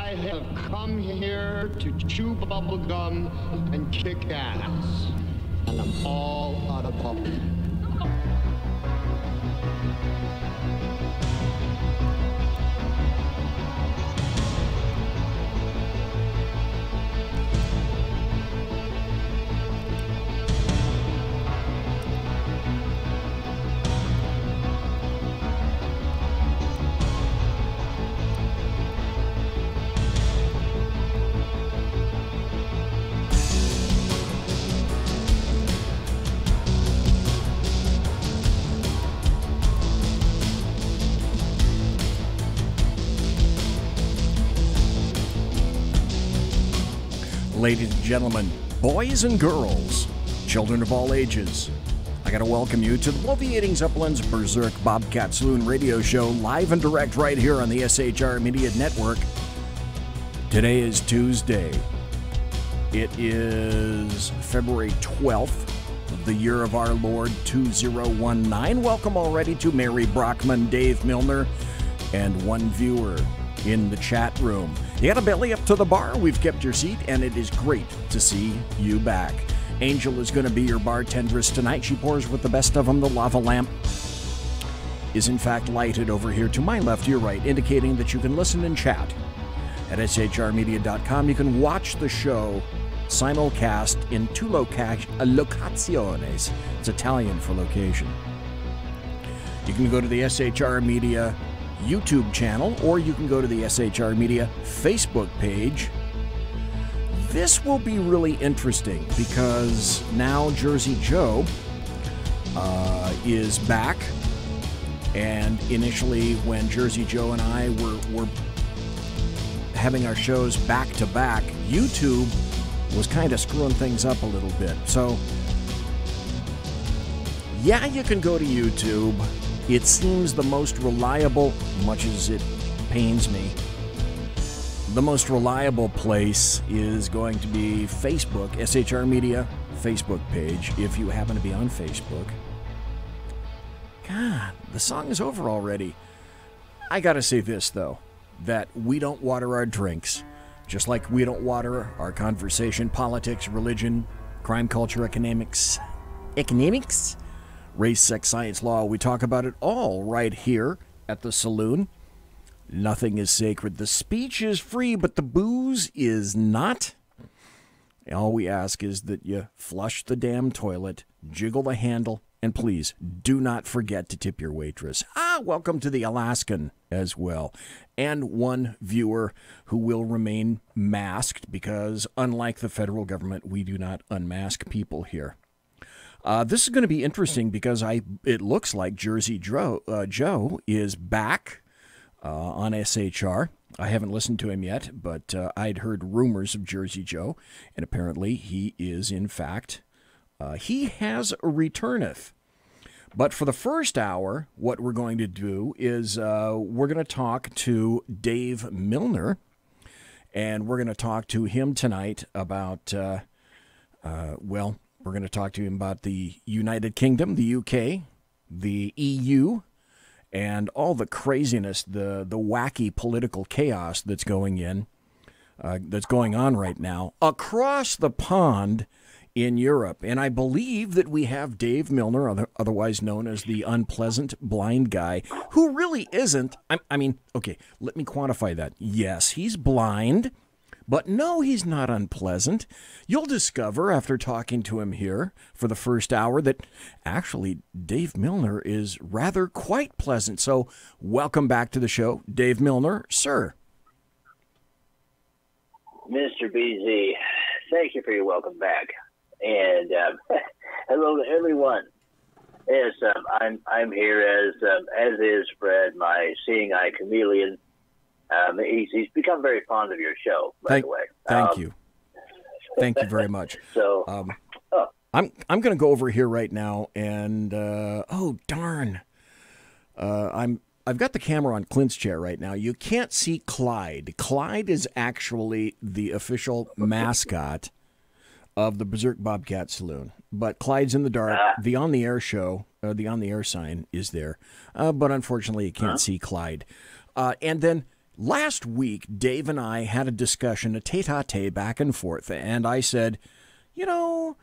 I have come here to chew bubble gum and kick ass. And I'm all out of bubble. Ladies and gentlemen, boys and girls, children of all ages, I got to welcome you to the Bloviating Zeppelin's Berserk Bobcat Saloon radio show, live and direct right here on the SHR Media Network. Today is Tuesday. It is February 12th of the year of our Lord 2019. Welcome already to Mary Brockman, Dave Milner, and one viewer in the chat room. You got a belly up to the bar, we've kept your seat, and it is great to see you back. Angel is going to be your bartendress tonight. She pours with the best of them. The lava lamp is in fact lighted over here to my left, your right, indicating that you can listen and chat at shrmedia.com. You can watch the show simulcast in two locaciones. It's Italian for location. You can go to the SHR Media YouTube channel, or you can go to the SHR Media Facebook page. This will be really interesting because now Jersey Joe is back, and initially when Jersey Joe and I were having our shows back to back, YouTube was kind of screwing things up a little bit. So yeah, you can go to YouTube. It seems the most reliable, much as it pains me, the most reliable place is going to be Facebook, SHR Media Facebook page, if you happen to be on Facebook. God, the song is over already. I gotta say this, though, that we don't water our drinks, just like we don't water our conversation, politics, religion, crime, culture, economics, race, sex, science, law. We talk about it all right here at the Saloon. Nothing is sacred. The speech is free, but the booze is not. All we ask is that you flush the damn toilet, jiggle the handle, and please do not forget to tip your waitress. Welcome to the Alaskan as well. And one viewer who will remain masked because, unlike the federal government, we do not unmask people here. This is going to be interesting because it looks like Jersey Joe is back on SHR. I haven't listened to him yet, but I'd heard rumors of Jersey Joe, and apparently he is, in fact, he has returneth. But for the first hour, what we're going to do is we're going to talk to Dave Milner, and we're going to talk to him tonight about, we're going to talk to him about the United Kingdom, the UK, the EU, and all the craziness, the wacky political chaos that's going on right now across the pond in Europe. And I believe that we have Dave Milner, otherwise known as the unpleasant blind guy, who really isn't. I mean, okay, let me quantify that. Yes, he's blind. But no, he's not unpleasant. You'll discover after talking to him here for the first hour that actually Dave Milner is rather quite pleasant. So welcome back to the show, Dave Milner, sir. Mr. BZ, thank you for your welcome back. And hello to everyone. Yes, I'm here as is Fred, my seeing eye chameleon. He's become very fond of your show, by the way. Thank you. Thank you very much. So, I'm going to go over here right now, and oh darn, I've got the camera on Clint's chair right now. You can't see Clyde. Clyde is actually the official mascot of the Berserk Bobcat Saloon, but Clyde's in the dark. The on the air show, the on the air sign is there, but unfortunately you can't see Clyde. And then Last week, Dave and I had a discussion, a tete-a-tete back and forth, and I said, you know,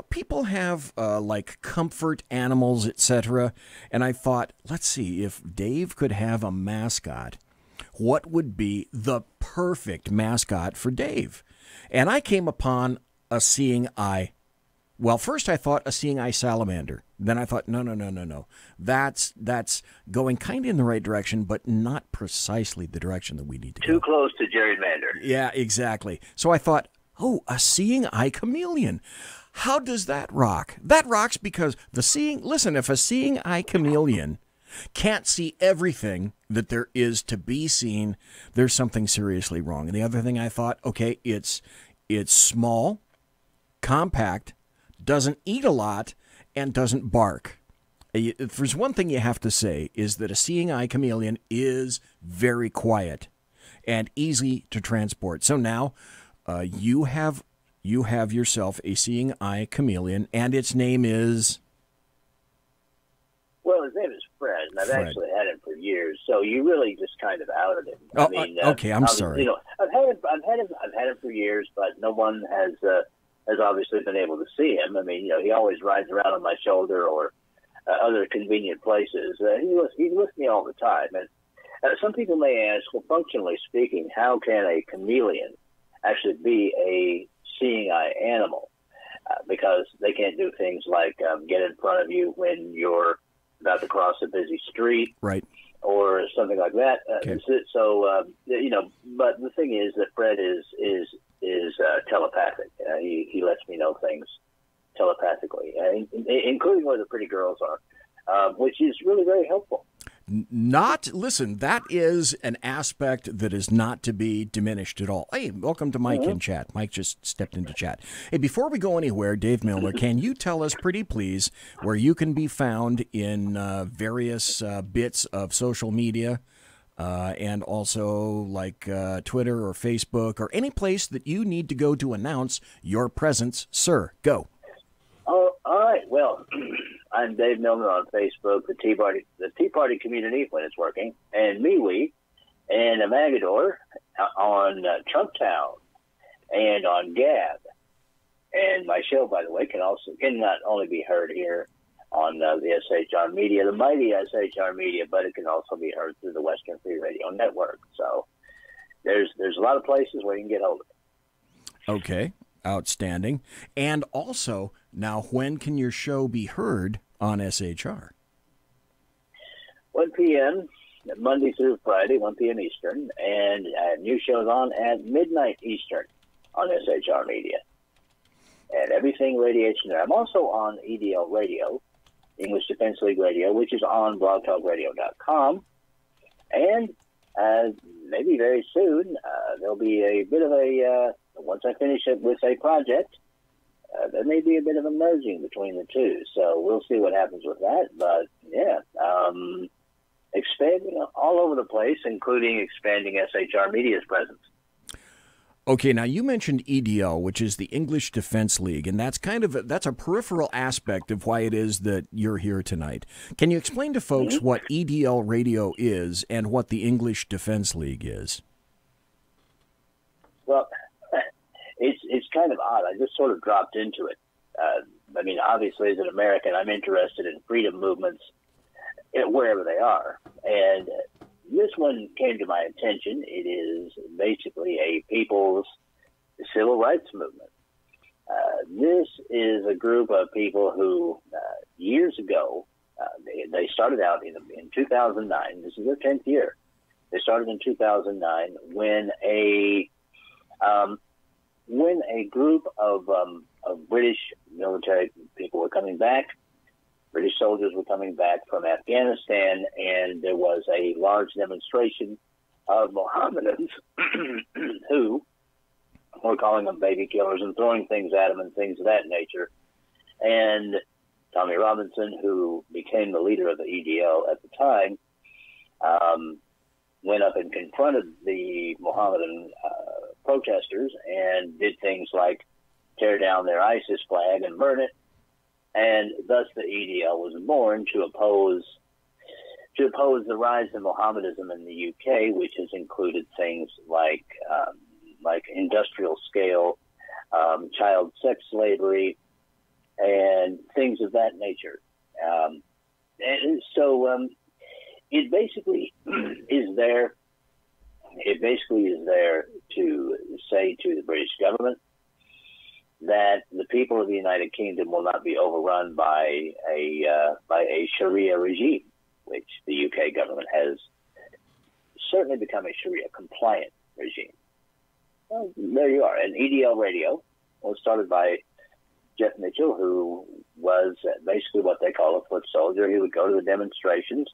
people have like comfort animals, etc. And I thought, let's see, if Dave could have a mascot, what would be the perfect mascot for Dave? And I came upon a seeing eye. Well, first I thought a seeing eye salamander. Then I thought, no. That's going kind of in the right direction, but not precisely the direction that we need to go. Too close to gerrymander. Yeah, exactly. So I thought, oh, a seeing eye chameleon. How does that rock? That rocks because if a seeing eye chameleon can't see everything that there is to be seen, there's something seriously wrong. And the other thing I thought, okay, it's small, compact, doesn't eat a lot, and doesn't bark. If there's one thing you have to say is that a seeing eye chameleon is very quiet and easy to transport. So now you have yourself a seeing eye chameleon, and its name is? Well, his name is Fred, and I've actually had him for years. So you really just kind of outed him. Okay, I'm sorry. I've had him for years, but no one has obviously been able to see him. I mean, he always rides around on my shoulder or other convenient places. He's with me all the time. And some people may ask, well, functionally speaking, how can a chameleon actually be a seeing eye animal? Because they can't do things like get in front of you when you're about to cross a busy street, right, or something like that. Okay. But the thing is that Fred is telepathic. He lets me know things telepathically, including where the pretty girls are, which is really very helpful. Listen, that is an aspect that is not to be diminished at all. Hey, welcome to Mike in chat. Mike just stepped into chat. Hey, before we go anywhere, Dave Milner, can you tell us, pretty please, where you can be found in various bits of social media, and also like Twitter or Facebook or any place that you need to go to announce your presence? Sir, go. Oh, all right. Well, I'm Dave Milner on Facebook, the Tea Party community when it's working, and MeWe, and Amagador on Trumptown, and on Gab. And my show, by the way, can not only be heard here on the SHR Media, the mighty SHR Media, but it can also be heard through the Western Free Radio Network. So there's a lot of places where you can get hold of it. Okay. Outstanding. And also, now, when can your show be heard on SHR? 1 p.m., Monday through Friday, 1 p.m. Eastern, and new shows on at midnight Eastern on SHR Media. And everything radiation there. I'm also on EDL Radio, English Defense League Radio, which is on blogtalkradio.com. And maybe very soon, there'll be a bit of a... once I finish it with a project, there may be a bit of a merging between the two. So we'll see what happens with that. But, yeah, expanding all over the place, including expanding SHR Media's presence. Okay, now you mentioned EDL, which is the English Defense League, and that's that's a peripheral aspect of why it is that you're here tonight. Can you explain to folks what EDL Radio is and what the English Defense League is? Well, it's kind of odd. I just sort of dropped into it. Obviously, as an American, I'm interested in freedom movements wherever they are. And this one came to my attention. It is basically a people's civil rights movement. This is a group of people who, years ago, they started out in 2009. This is their 10th year. They started in 2009 when a group of British military people were coming back. British soldiers were coming back from Afghanistan, and there was a large demonstration of Mohammedans who were calling them baby killers and throwing things at them and things of that nature. And Tommy Robinson, who became the leader of the EDL at the time, went up and confronted the Mohammedan protesters and did things like tear down their ISIS flag and burn it. And thus the EDL was born to oppose to oppose the rise of Mohammedanism in the UK, which has included things like industrial scale, child sex slavery, and things of that nature. And so it basically is there. It basically is there to say to the British government that the people of the United Kingdom will not be overrun by a Sharia regime, which the UK government has certainly become a Sharia-compliant regime. Well, there you are. And EDL Radio was started by Jeff Mitchell, who was basically what they call a foot soldier. He would go to the demonstrations.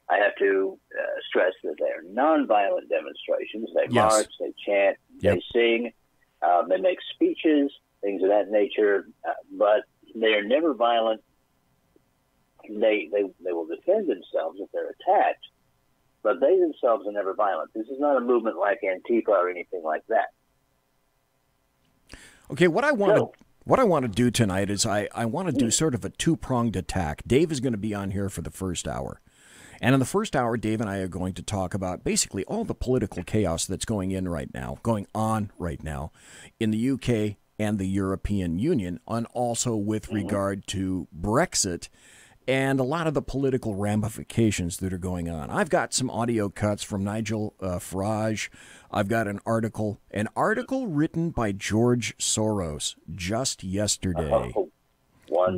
I have to stress that they're nonviolent demonstrations. They march, they chant, they sing, they make speeches, things of that nature, but they are never violent. They will defend themselves if they're attacked, but they themselves are never violent. This is not a movement like Antifa or anything like that. Okay, what I want to do tonight is I want to do sort of a two-pronged attack. Dave is going to be on here for the first hour. And in the first hour, Dave and I are going to talk about basically all the political chaos that's going on right now in the UK and the European Union, and also with regard to Brexit and a lot of the political ramifications that are going on. I've got some audio cuts from Nigel Farage. I've got an article written by George Soros just yesterday.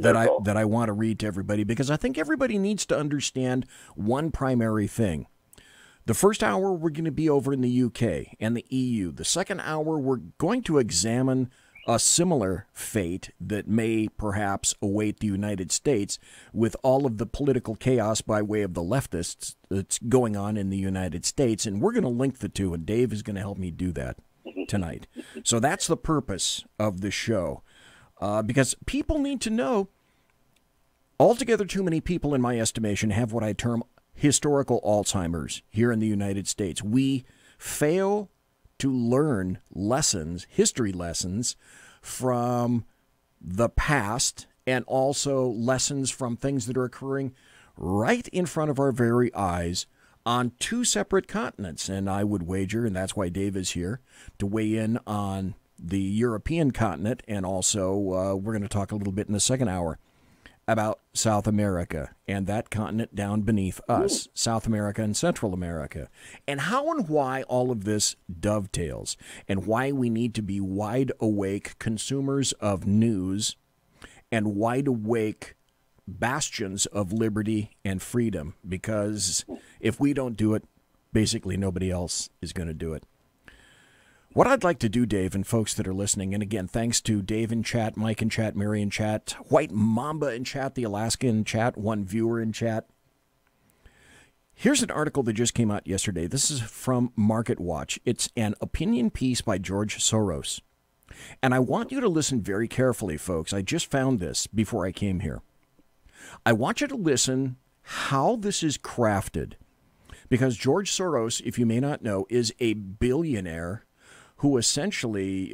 That I want to read to everybody, because I think everybody needs to understand one primary thing. The first hour, we're going to be over in the UK and the EU. The second hour, we're going to examine a similar fate that may perhaps await the United States with all of the political chaos by way of the leftists that's going on in the United States. And we're going to link the two, and Dave is going to help me do that tonight. So that's the purpose of the show. Because people need to know, altogether too many people, in my estimation, have what I term historical Alzheimer's here in the United States. We fail to learn lessons, history lessons, from the past, and also lessons from things that are occurring right in front of our very eyes on two separate continents. And I would wager, and that's why Dave is here, to weigh in on the European continent, and also we're going to talk a little bit in the second hour about South America and that continent down beneath us, South America and Central America, and how and why all of this dovetails, and why we need to be wide awake consumers of news and wide awake bastions of liberty and freedom, because if we don't do it, basically nobody else is going to do it. What I'd like to do, Dave, and folks that are listening, and again, thanks to Dave in chat, Mike in chat, Mary in chat, White Mamba in chat, the Alaska in chat, one viewer in chat. Here's an article that just came out yesterday. This is from Market Watch. It's an opinion piece by George Soros. And I want you to listen very carefully, folks. I just found this before I came here. I want you to listen how this is crafted. Because George Soros, if you may not know, is a billionaire who essentially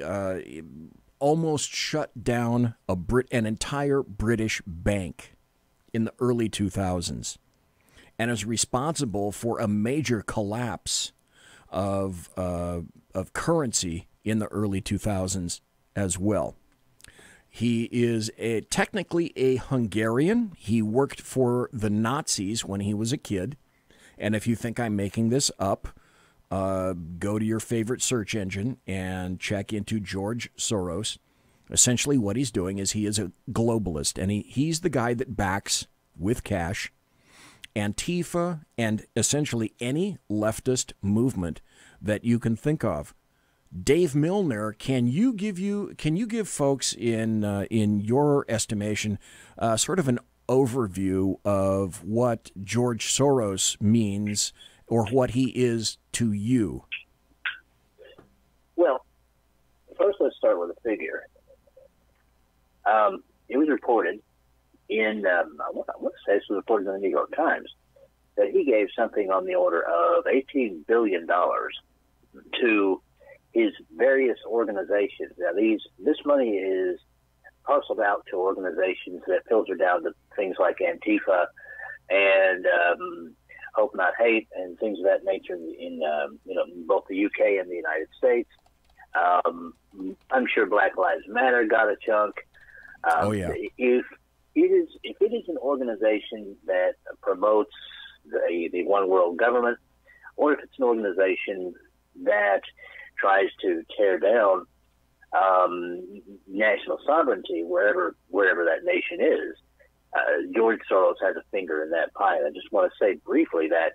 almost shut down an entire British bank in the early 2000s, and is responsible for a major collapse of currency in the early 2000s as well. He is technically a Hungarian. He worked for the Nazis when he was a kid, and if you think I'm making this up, go to your favorite search engine and check into George Soros. Essentially what he's doing is he is a globalist, and he's the guy that backs, with cash, Antifa and essentially any leftist movement that you can think of. Dave Milner, can you give folks in your estimation sort of an overview of what George Soros means, or what he is to you? Well, first let's start with a figure. It was reported in, I want to say this was reported in the New York Times, that he gave something on the order of $18 billion to his various organizations. Now, this money is parceled out to organizations that filter down to things like Antifa, and hope not hate and things of that nature in both the UK and the United States. I'm sure Black Lives Matter got a chunk. Oh yeah. If it is an organization that promotes the one world government, or if it's an organization that tries to tear down national sovereignty wherever that nation is, George Soros has a finger in that pie. And I just want to say briefly that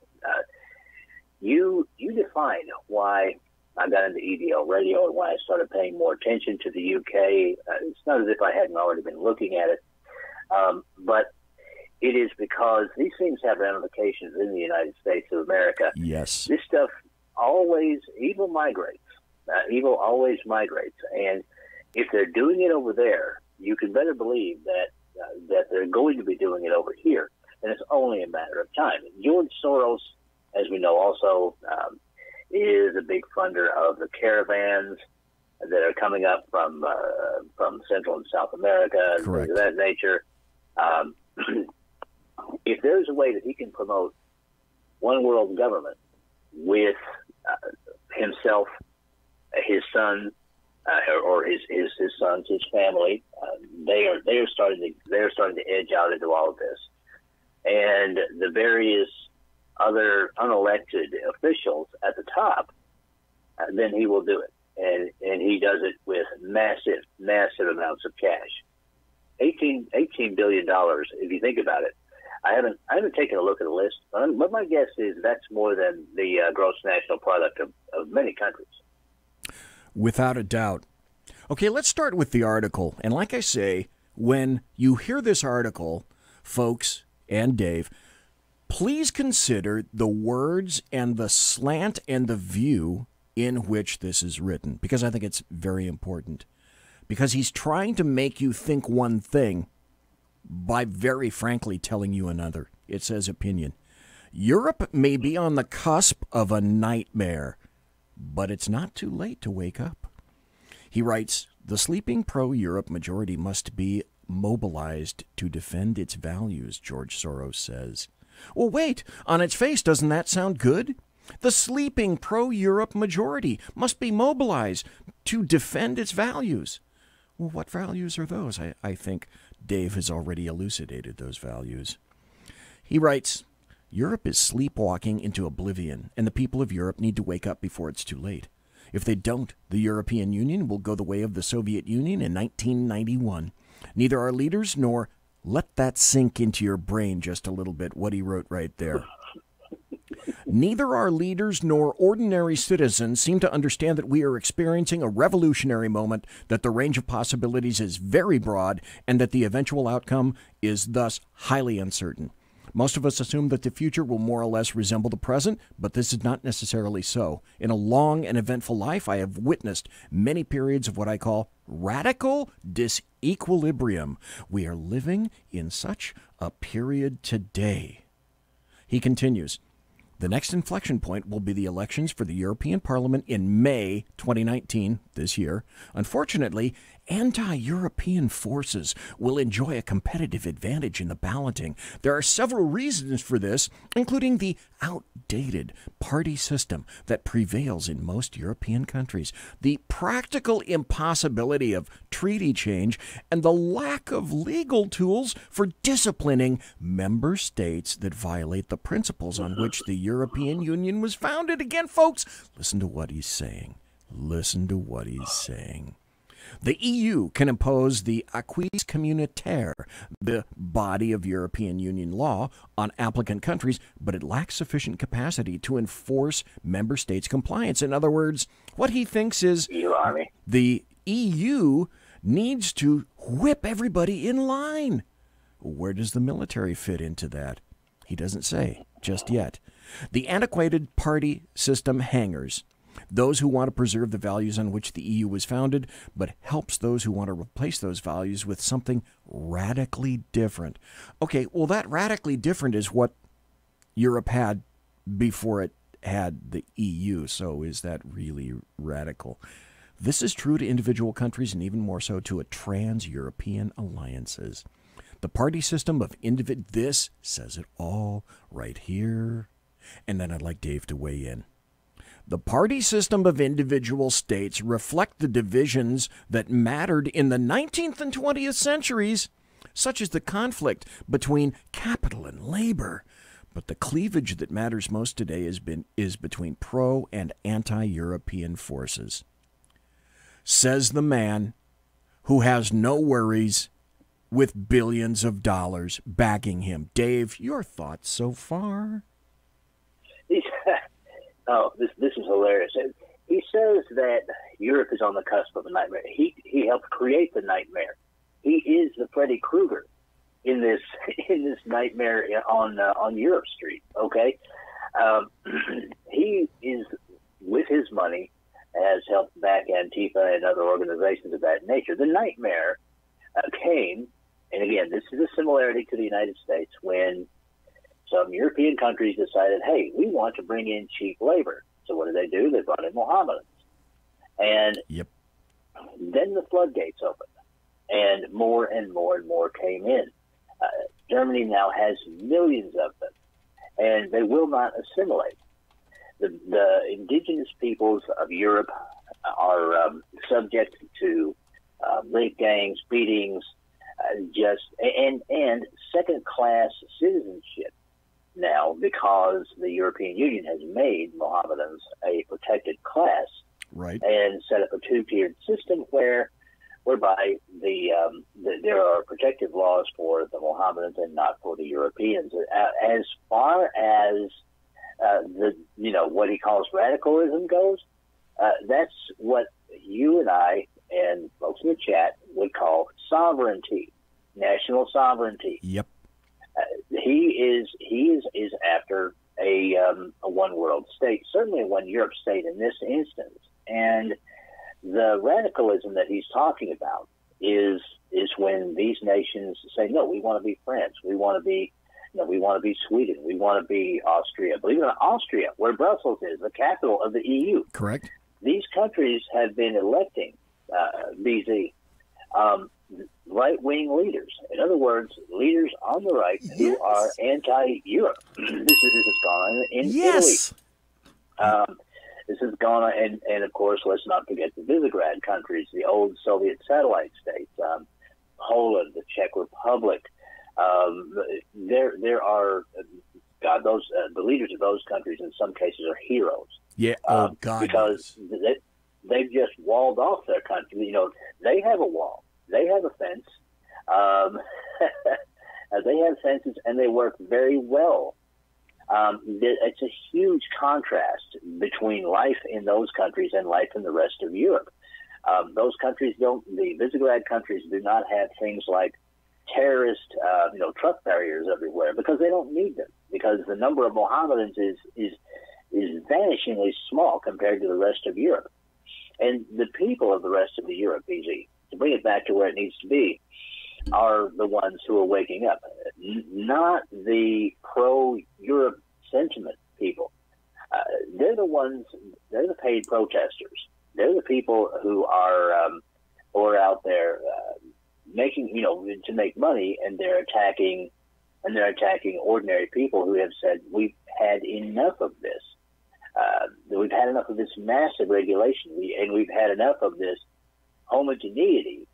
you defined why I got into EDL radio and why I started paying more attention to the UK. It's not as if I hadn't already been looking at it, but it is because these things have ramifications in the United States of America. Yes. This stuff evil migrates. Evil always migrates. And if they're doing it over there, you can better believe that they're going to be doing it over here. And it's only a matter of time. George Soros, as we know, also is a big funder of the caravans that are coming up from Central and South America, and things of that nature. If there's a way that he can promote one world government with himself, his son, or his sons, his family, they are starting to edge out into all of this, and the various other unelected officials at the top, then he will do it, and he does it with massive amounts of cash. $18 billion, if you think about it. I haven't taken a look at the list, but my guess is that's more than the gross national product of many countries. Without a doubt. Okay, let's start with the article. And like I say, when you hear this article, folks and Dave, please consider the words and the slant and the view in which this is written, because I think it's very important. Because he's trying to make you think one thing by very frankly telling you another. It says opinion. Europe may be on the cusp of a nightmare, but it's not too late to wake up. He writes, the sleeping pro-Europe majority must be mobilized to defend its values, George Soros says. Well, wait, on its face, doesn't that sound good? The sleeping pro-Europe majority must be mobilized to defend its values. Well, what values are those? I think Dave has already elucidated those values. He writes, Europe is sleepwalking into oblivion, and the people of Europe need to wake up before it's too late. If they don't, the European Union will go the way of the Soviet Union in 1991. Neither our leaders nor, let that sink into your brain just a little bit, what he wrote right there. Neither our leaders nor ordinary citizens seem to understand that we are experiencing a revolutionary moment, that the range of possibilities is very broad, and that the eventual outcome is thus highly uncertain. Most of us assume that the future will more or less resemble the present, but this is not necessarily so. In a long and eventful life, I have witnessed many periods of what I call radical disequilibrium. We are living in such a period today. He continues, the next inflection point will be the elections for the European Parliament in May 2019, this year. Unfortunately, anti-European forces will enjoy a competitive advantage in the balloting. There are several reasons for this, including the outdated party system that prevails in most European countries, the practical impossibility of treaty change, and the lack of legal tools for disciplining member states that violate the principles on which the European Union was founded. Again, folks, listen to what he's saying. Listen to what he's saying. The EU can impose the acquis communautaire, the body of European Union law, on applicant countries, but it lacks sufficient capacity to enforce member states' compliance. In other words, what he thinks is the EU needs to whip everybody in line. Where does the military fit into that? He doesn't say just yet. The antiquated party system hangers, those who want to preserve the values on which the EU was founded, but helps those who want to replace those values with something radically different. Okay, well, that radically different is what Europe had before it had the EU, so is that really radical? This is true to individual countries and even more so to a trans-European alliances. The party system of this says it all right here. And then I'd like Dave to weigh in. The party system of individual states reflect the divisions that mattered in the 19th and 20th centuries, such as the conflict between capital and labor. But the cleavage that matters most today is between pro- and anti-European forces. Says the man who has no worries with billions of dollars backing him. Dave, your thoughts so far? Oh, this is hilarious. He says that Europe is on the cusp of a nightmare. He helped create the nightmare. He is the Freddy Krueger in this nightmare on Europe Street. Okay, he is, with his money, has helped back Antifa and other organizations of that nature. The nightmare came, and again, this is a similarity to the United States, when some European countries decided, hey, we want to bring in cheap labor. So what do? They brought in Mohammedans. And then the floodgates opened, and more and more and more came in. Germany now has millions of them, and they will not assimilate. The indigenous peoples of Europe are subject to rape gangs, beatings, and second-class citizenship now, because the European Union has made Mohammedans a protected class, right, and set up a two-tiered system whereby there are protective laws for the Mohammedans and not for the Europeans. As far as what he calls radicalism goes, that's what you and I and folks in the chat would call sovereignty, national sovereignty. Yep. He is after a one world state, certainly a one Europe state in this instance. And the radicalism that he's talking about is when these nations say, no, we want to be France, we want to be Sweden, we want to be Austria. Believe it or not, Austria, where Brussels is, the capital of the EU. Correct. These countries have been electing BZ right-wing leaders. In other words, leaders on the right who are anti-Europe. This has gone on in Italy. This has gone on, and of course, let's not forget the Visegrad countries, the old Soviet satellite states, Poland, the Czech Republic. There are, God, the leaders of those countries in some cases are heroes. Yeah, oh God, because they've just walled off their country. You know, they have a wall, they have a fence, they have fences, and they work very well. It's a huge contrast between life in those countries and life in the rest of Europe. Those countries the Visegrad countries do not have things like terrorist, truck barriers everywhere, because they don't need them, because the number of Mohammedans is vanishingly small compared to the rest of Europe. And the people of the rest of the Europe, BG, to bring it back to where it needs to be, are the ones who are waking up, not the pro-Europe sentiment people. They're the paid protesters. They're the people who are out there making, to make money, and they're attacking ordinary people who have said, we've had enough of this. We've had enough of this massive regulation, and we've had enough of this homogeneity,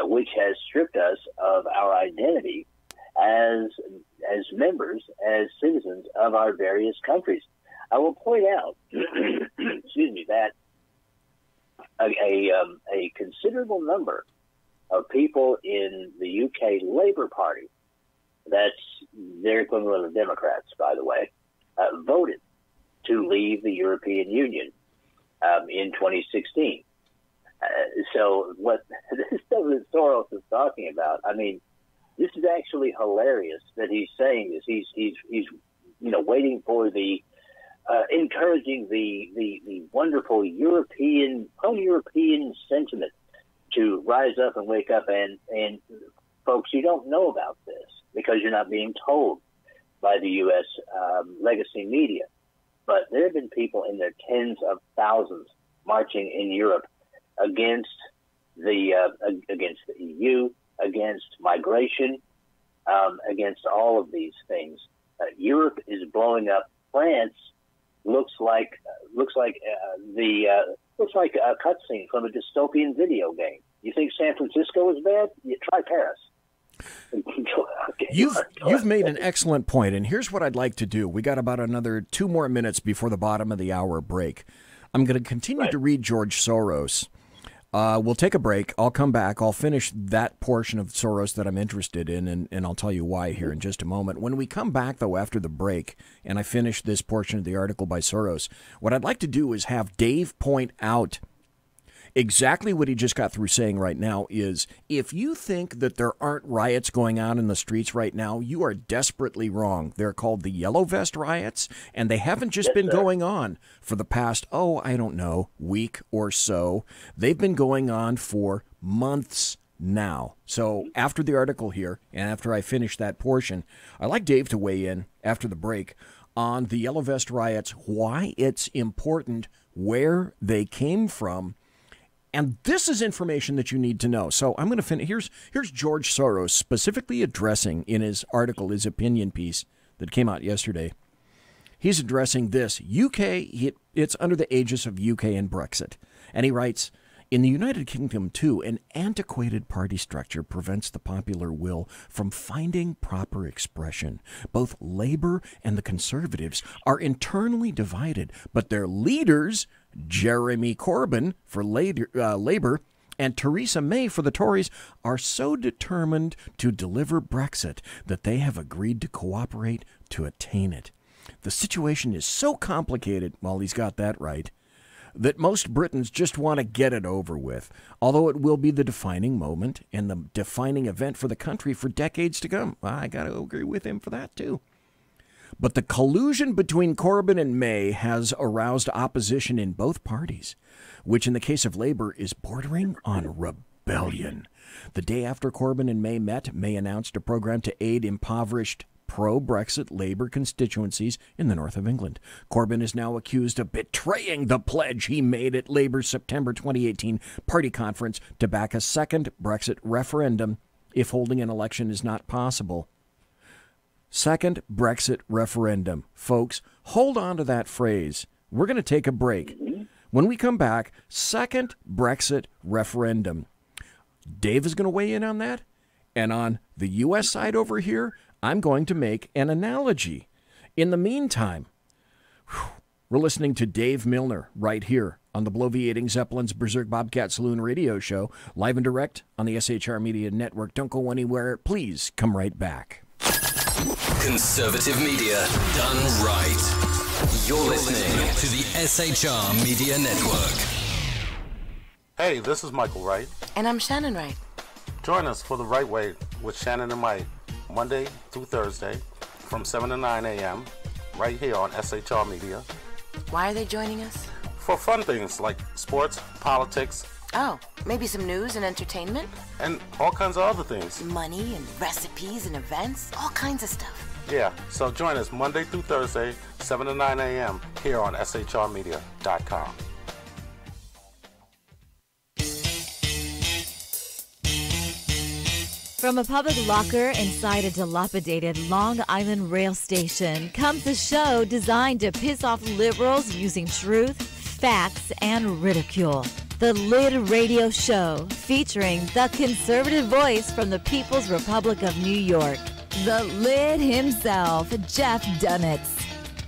which has stripped us of our identity as members, as citizens of our various countries. I will point out, excuse me, that a considerable number of people in the UK Labour Party, that's their equivalent of Democrats, by the way, voted to leave the European Union in 2016. So what this President Soros is talking about, I mean, this is actually hilarious that he's saying this. He's waiting for the encouraging the wonderful pro-European sentiment to rise up and wake up. And folks, you don't know about this because you're not being told by the U.S. Legacy media. But there have been people in their tens of thousands marching in Europe against the EU, against migration, against all of these things. Europe is blowing up. France looks like a cutscene from a dystopian video game. You think San Francisco is bad? You try Paris. Okay, You've made an excellent point, and here's what I'd like to do. We got about another 2 more minutes before the bottom of the hour break. I'm going to continue to read George Soros. We'll take a break. I'll come back. I'll finish that portion of Soros that I'm interested in, and I'll tell you why here in just a moment. When we come back, though, after the break, and I finish this portion of the article by Soros, what I'd like to do is have Dave point out exactly what he just got through saying right now is, if you think that there aren't riots going on in the streets right now, you are desperately wrong. They're called the Yellow Vest riots, and they haven't just been going on for the past, week or so. They've been going on for months now. So after the article here, and after I finish that portion, I'd like Dave to weigh in after the break on the Yellow Vest riots, why it's important, where they came from. And this is information that you need to know. So I'm going to finish. Here's George Soros specifically addressing in his article, his opinion piece that came out yesterday. He's addressing this. It's under the aegis of UK and Brexit. And he writes, in the United Kingdom, too, an antiquated party structure prevents the popular will from finding proper expression. Both Labour and the Conservatives are internally divided, but their leaders, Jeremy Corbyn for Labour and Theresa May for the Tories, are so determined to deliver Brexit that they have agreed to cooperate to attain it. The situation is so complicated, well, he's got that right, that most Britons just want to get it over with, although it will be the defining moment and the defining event for the country for decades to come. I got to agree with him for that, too. But the collusion between Corbyn and May has aroused opposition in both parties, which in the case of Labour is bordering on rebellion. The day after Corbyn and May met, May announced a program to aid impoverished pro-Brexit Labour constituencies in the north of England. Corbyn is now accused of betraying the pledge he made at Labour's September 2018 party conference to back a second Brexit referendum if holding an election is not possible. Second Brexit referendum. Folks, hold on to that phrase. We're going to take a break. When we come back, second Brexit referendum. Dave is going to weigh in on that. And on the U.S. side over here, I'm going to make an analogy. In the meantime, we're listening to Dave Milner right here on the Bloviating Zeppelin's Berserk Bobcat Saloon radio show, live and direct on the SHR Media Network. Don't go anywhere. Please come right back. Conservative media done right. You're listening to the SHR Media Network. Hey, this is Michael Wright. And I'm Shannon Wright. Join us for The Right Way with Shannon and Mike, Monday through Thursday from 7 to 9 a.m. right here on SHR Media. Why are they joining us? For fun things like sports, politics. Oh, maybe some news and entertainment? And all kinds of other things. Money and recipes and events, all kinds of stuff. Yeah, so join us Monday through Thursday, 7 to 9 a.m. here on shrmedia.com. From a public locker inside a dilapidated Long Island rail station comes a show designed to piss off liberals using truth, facts, and ridicule. The Lid Radio Show, featuring the conservative voice from the People's Republic of New York, the Lid himself, Jeff Dunitz.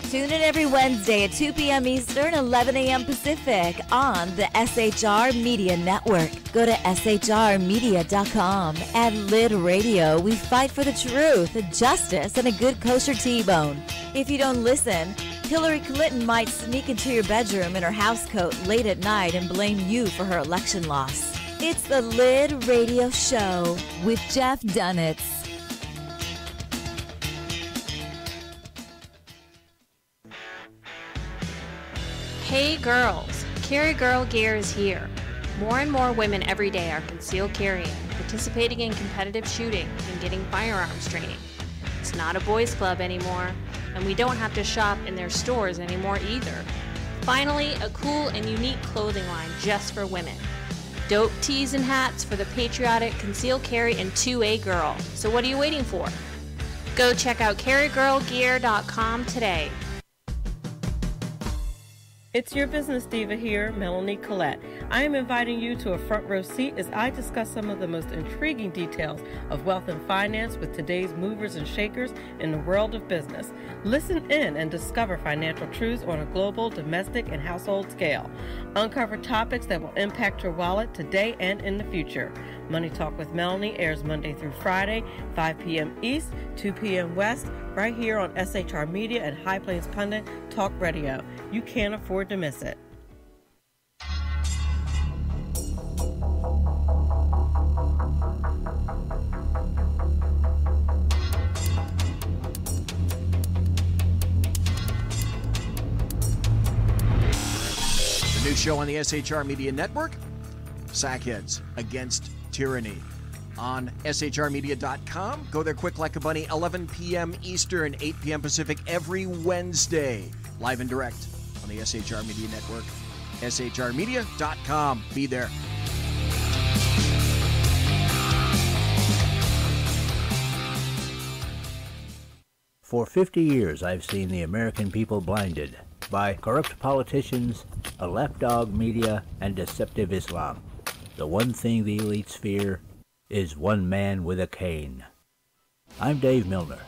Tune in every Wednesday at 2 p.m. Eastern, 11 a.m. Pacific on the SHR Media Network. Go to shrmedia.com. At Lid Radio, we fight for the truth, justice, and a good kosher T-bone. If you don't listen, Hillary Clinton might sneak into your bedroom in her housecoat late at night and blame you for her election loss. It's the Lid Radio Show with Jeff Dunitz. Hey girls, Carry Girl Gear is here. More and more women every day are concealed carrying, participating in competitive shooting, and getting firearms training. It's not a boys' club anymore, and we don't have to shop in their stores anymore either. Finally, a cool and unique clothing line just for women. Dope tees and hats for the patriotic concealed carry and 2A girl. So what are you waiting for? Go check out carrygirlgear.com today. It's your business diva here, Melanie Collette. I am inviting you to a front row seat as I discuss some of the most intriguing details of wealth and finance with today's movers and shakers in the world of business. Listen in and discover financial truths on a global, domestic, and household scale. Uncover topics that will impact your wallet today and in the future. Money Talk with Melanie airs Monday through Friday, 5 p.m. East, 2 p.m. West, right here on SHR Media and High Plains Pundit Talk Radio. You can't afford to miss it. The new show on the SHR Media Network, Sackheads Against Tyranny. On shrmedia.com. Go there quick like a bunny, 11 p.m. Eastern, 8 p.m. Pacific, every Wednesday. Live and direct on the SHR Media Network. shrmedia.com. Be there. For 50 years, I've seen the American people blinded by corrupt politicians, a lapdog media, and deceptive Islam. The one thing the elites fear is one man with a cane. I'm Dave Milner.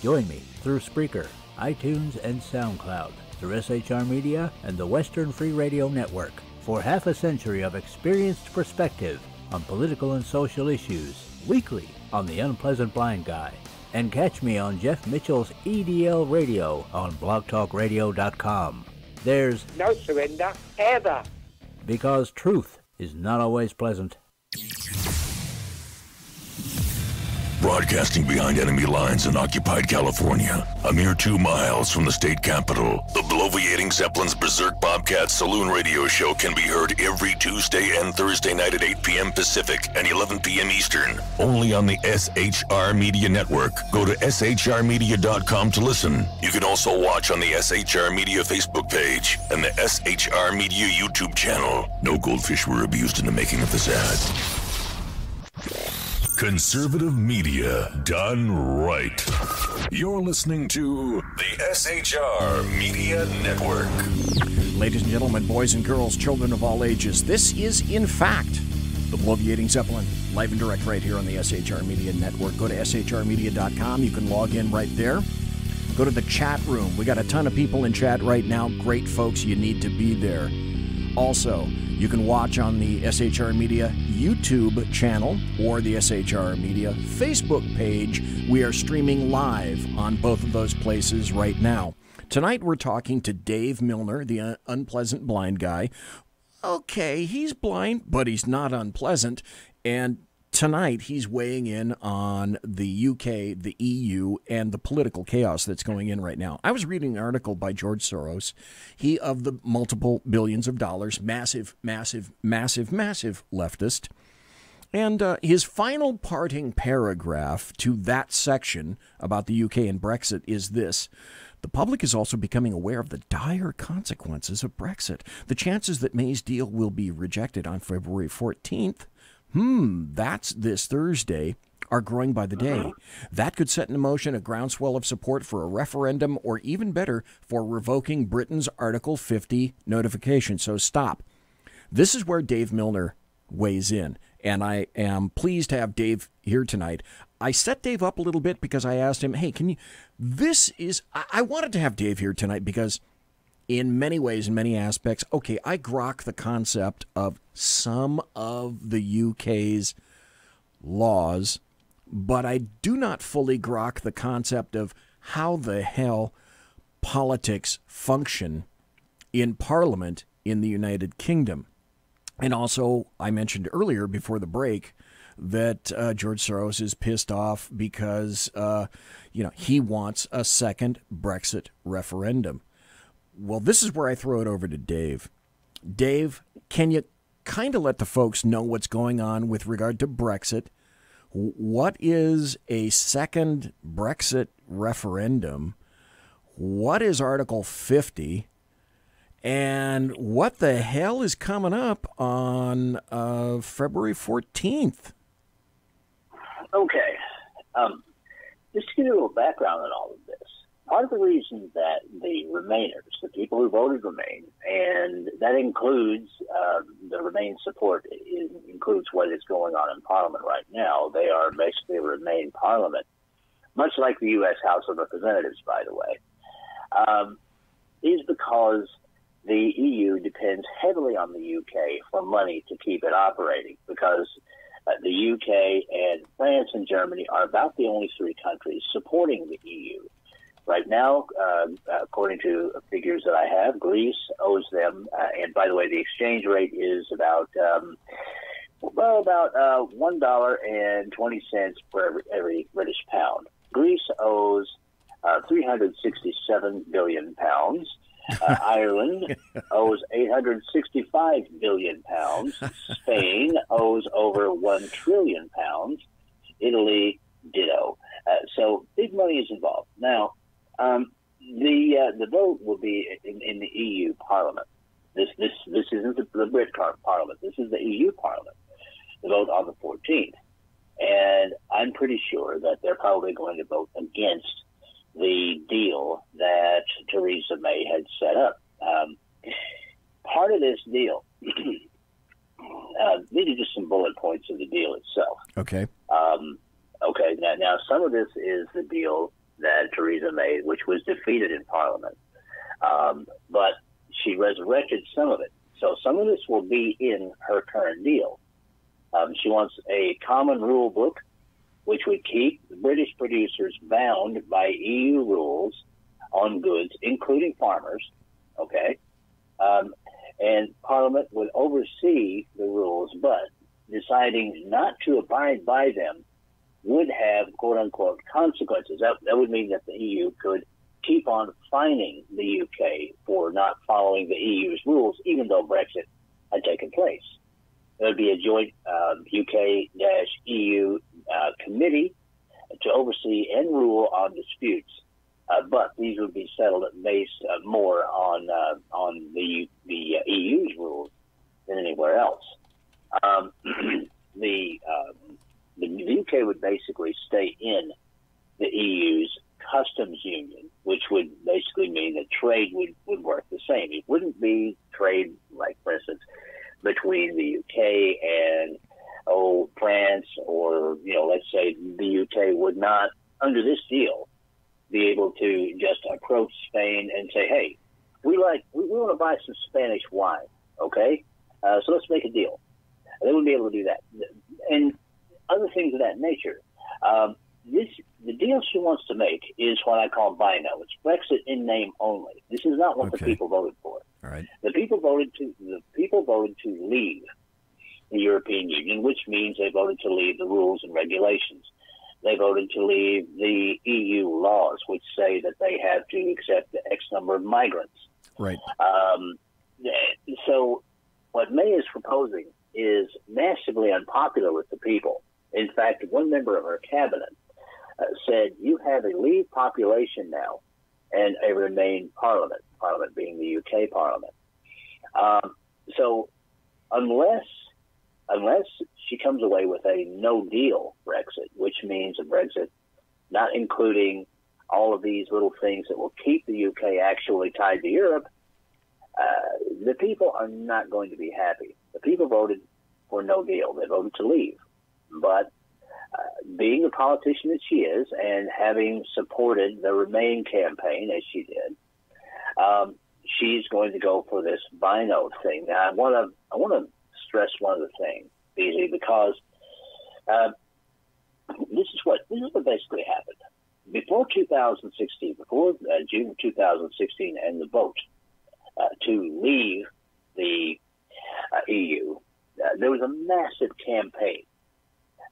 Join me through Spreaker, iTunes, and SoundCloud, through SHR Media and the Western Free Radio Network, for half a century of experienced perspective on political and social issues, weekly on The Unpleasant Blind Guy. And catch me on Jeff Mitchell's EDL Radio on blogtalkradio.com. There's no surrender, ever. Because truth is not always pleasant. Broadcasting behind enemy lines in occupied California, a mere 2 miles from the state capital, the Bloviating Zeppelin's Berserk Bobcat Saloon radio show can be heard every Tuesday and Thursday night at 8 p.m. Pacific and 11 p.m. Eastern, only on the SHR Media Network. Go to shrmedia.com to listen. You can also watch on the SHR Media Facebook page and the SHR Media YouTube channel. No goldfish were abused in the making of this ad. Conservative media done right. You're listening to the SHR Media Network. Ladies and gentlemen, boys and girls, children of all ages, this is, in fact, the Bloviating Zeppelin, live and direct right here on the SHR Media Network. Go to shrmedia.com. You can log in right there. Go to the chat room. We got a ton of people in chat right now. Great folks. You need to be there. Also, you can watch on the SHR Media YouTube channel or the SHR Media Facebook page. We are streaming live on both of those places right now. Tonight we're talking to Dave Milner, the unpleasant blind guy. Okay, he's blind, but he's not unpleasant. And tonight he's weighing in on the UK, the EU, and the political chaos that's going in right now. I was reading an article by George Soros, he of the multiple billions of dollars, massive leftist. And his final parting paragraph to that section about the UK and Brexit is this: the public is also becoming aware of the dire consequences of Brexit. The chances that May's deal will be rejected on February 14th, that's this Thursday, are growing by the day. That could set in motion a groundswell of support for a referendum, or even better, for revoking Britain's Article 50 notification. So stop. This is where Dave Milner weighs in, and I am pleased to have Dave here tonight. I set Dave up a little bit because I asked him, hey, can you, I wanted to have Dave here tonight because in many ways, in many aspects, okay, I grok the concept of some of the UK's laws, but I do not fully grok the concept of how the hell politics function in Parliament in the United Kingdom. And also, I mentioned earlier before the break that George Soros is pissed off because, he wants a second Brexit referendum. Well, this is where I throw it over to Dave. Dave, can you kind of let the folks know what's going on with regard to Brexit? What is a second Brexit referendum? What is Article 50? And what the hell is coming up on February 14th? Okay. just to give you a little background on all of this, part of the reason that the Remainers, the people who voted Remain, and that includes the Remain support, includes what is going on in Parliament right now. They are basically a Remain Parliament, much like the U.S. House of Representatives, by the way, is because the EU depends heavily on the UK for money to keep it operating, because the UK and France and Germany are about the only three countries supporting the EU. Right now, according to figures that I have, Greece owes them, and by the way, the exchange rate is about $1.20 for every British pound. Greece owes 367 billion pounds. Ireland owes 865 billion pounds. Spain owes over 1 trillion pounds. Italy, ditto. So big money is involved. Now, the vote will be in the EU Parliament. This isn't the Brit Parliament. This is the EU Parliament. The vote on the 14th, and I'm pretty sure that they're probably going to vote against the deal that Theresa May had set up. Part of this deal, these are just some bullet points of the deal itself. Okay. Okay. Now some of this is the deal that Theresa May, which was defeated in Parliament, but she resurrected some of it. So some of this will be in her current deal. She wants a common rule book, which would keep the British producers bound by EU rules on goods, including farmers, okay? And Parliament would oversee the rules, but deciding not to abide by them would have, quote-unquote, consequences. That would mean that the EU could keep on fining the UK for not following the EU's rules, even though Brexit had taken place. There would be a joint UK-EU committee to oversee and rule on disputes, but these would be settled based more on the EU's rules than anywhere else. The UK would basically stay in the EU's customs union, which would basically mean that trade would work the same. It wouldn't be trade like, for instance, between the UK and France, or let's say the UK would not, under this deal, be able to just approach Spain and say, "Hey, we want to buy some Spanish wine, okay? So let's make a deal." They wouldn't be able to do that, and other things of that nature. The deal she wants to make is what I call BINO. It's Brexit in name only. This is not what the people voted for. All right. The people voted to leave the European Union, which means they voted to leave the rules and regulations. They voted to leave the EU laws, which say that they have to accept X number of migrants. Right. So what May is proposing is massively unpopular with the people. In fact, one member of her cabinet said, "You have a Leave population now and a Remain Parliament," Parliament being the UK Parliament. So unless she comes away with a no-deal Brexit, which means a Brexit not including all of these little things that will keep the UK actually tied to Europe, the people are not going to be happy. The people voted for no deal. They voted to leave. But being the politician that she is, and having supported the Remain campaign as she did, she's going to go for this BINO thing. Now, I want to stress one other thing, BZ, because this is what basically happened. Before 2016, before June 2016, and the vote to leave the EU, there was a massive campaign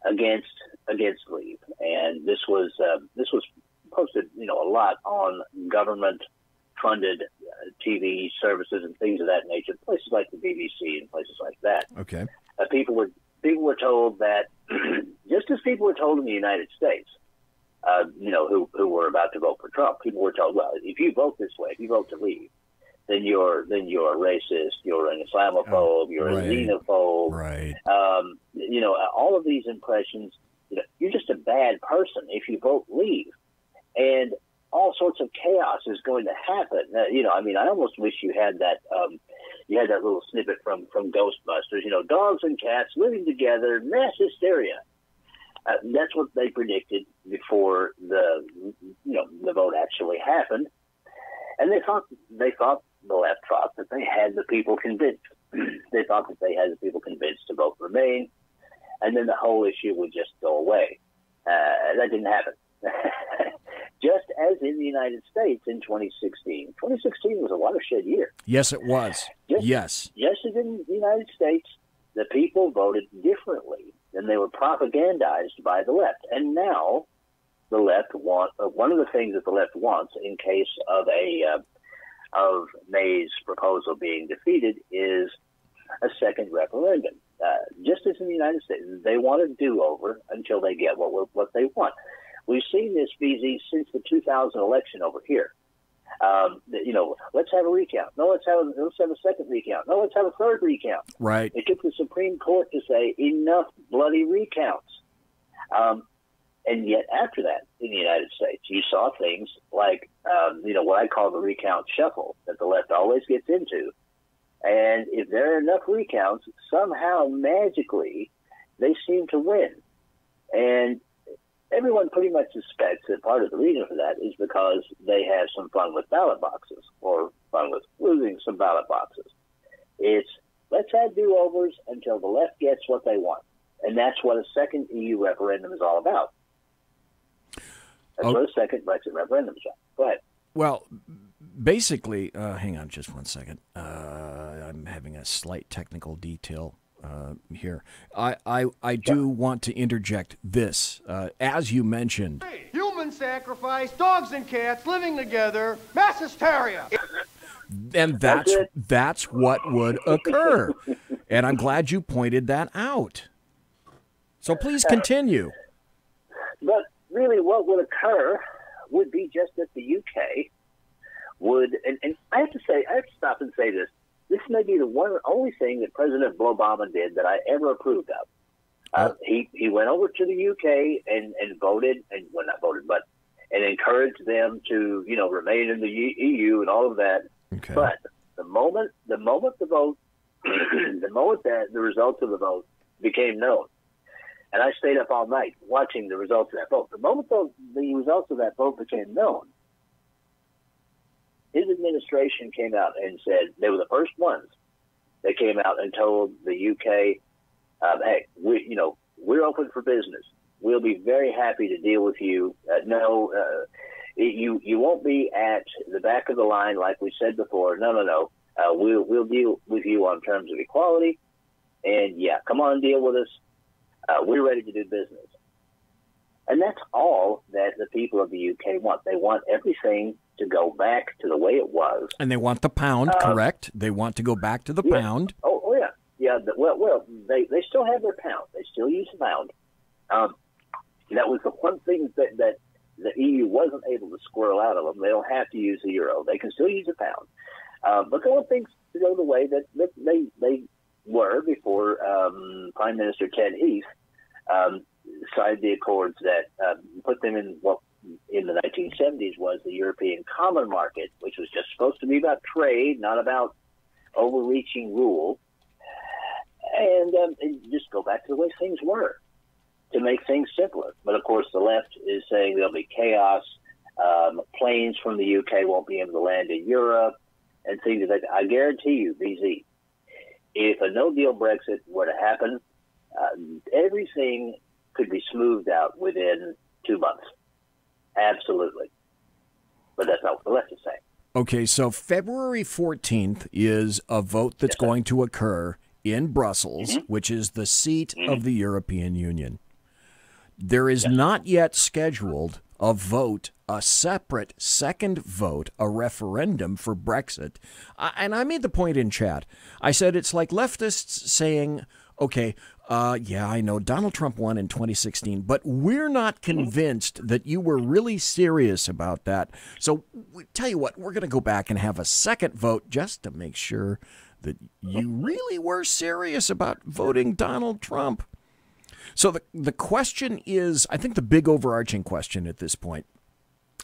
against leave, and this was posted, a lot on government-funded TV services and things of that nature, places like the BBC and places like that. Okay. People were told that, just as people were told in the United States, who were about to vote for Trump, people were told, well, if you vote this way, if you vote to leave, then you're a racist, you're an Islamophobe, you're a xenophobe. Right. All of these impressions, you're just a bad person if you vote leave. And all sorts of chaos is going to happen. I almost wish you had that little snippet from Ghostbusters, dogs and cats living together, mass hysteria. That's what they predicted before the vote actually happened. And they thought the left thought that they had the people convinced. They thought that they had the people convinced to vote Remain, and then the whole issue would just go away. That didn't happen. Just as in the United States in 2016. 2016 was a watershed year. Yes, it was. Yes, as in the United States, the people voted differently, and they were propagandized by the left. And now the left one of the things that the left wants in case of of May's proposal being defeated is a second referendum. Just as in the United States, they want a do-over until they get what they want. We've seen this, BZ, since the 2000 election over here. Let's have a recount. No, let's have a second recount. No, let's have a third recount. Right. It took the Supreme Court to say enough bloody recounts. And yet after that, in the United States, you saw things like, what I call the recount shuffle that the left always gets into. And if there are enough recounts, somehow, magically, they seem to win. And everyone pretty much suspects that part of the reason for that is because they have some fun with ballot boxes or fun with losing some ballot boxes. It's let's have do-overs until the left gets what they want. And that's what a second EU referendum is all about. That's what a second Brexit referendum is about. Go ahead. Well, basically, hang on just one second. I'm having a slight technical detail here. I do want to interject this. As you mentioned, human sacrifice, dogs and cats living together, mass hysteria. And that's what would occur. And I'm glad you pointed that out. So please continue. But really what would occur would be just that the UK would, and I have to stop and say this. This may be the only thing that President Obama did that I ever approved of. He went over to the UK and voted, and not voted, but and encouraged them to remain in the EU and all of that. Okay. But the moment the vote, the moment that the results of the vote became known, and I stayed up all night watching the results of that vote. The moment the results of that vote became known, his administration came out and said they were the first ones that came out and told the UK, "Hey, we're open for business. We'll be very happy to deal with you. You won't be at the back of the line like we said before. No. We'll deal with you on terms of equality, and come on, deal with us. We're ready to do business." And that's all that the people of the UK want. They want everything to go back to the way it was. And they want the pound, correct? They want to go back to the pound. Oh yeah. Yeah, well, they still have their pound. They still use the pound. That was the one thing that the EU wasn't able to squirrel out of them. They don't have to use the euro. They can still use a pound. But they want things to go the way that they were before Prime Minister Ted Heath signed the accords that put them in what in the 1970s was the European Common Market, which was just supposed to be about trade, not about overreaching rule. And just go back to the way things were to make things simpler. But, of course, the left is saying there'll be chaos. Planes from the UK won't be able to land in Europe and things like that. I guarantee you, BZ, if a no-deal Brexit were to happen, everything could be smoothed out within 2 months. Absolutely. But that's not what the left is saying. Okay, so February 14th is a vote that's going to occur in Brussels, which is the seat of the European Union. There is not yet scheduled a vote, a separate second vote, a referendum for Brexit. And I made the point in chat. I said it's like leftists saying, okay, I know Donald Trump won in 2016, but we're not convinced that you were really serious about that. So tell you what, we're going to go back and have a second vote just to make sure that you really were serious about voting Donald Trump. So the question is, I think the big overarching question at this point,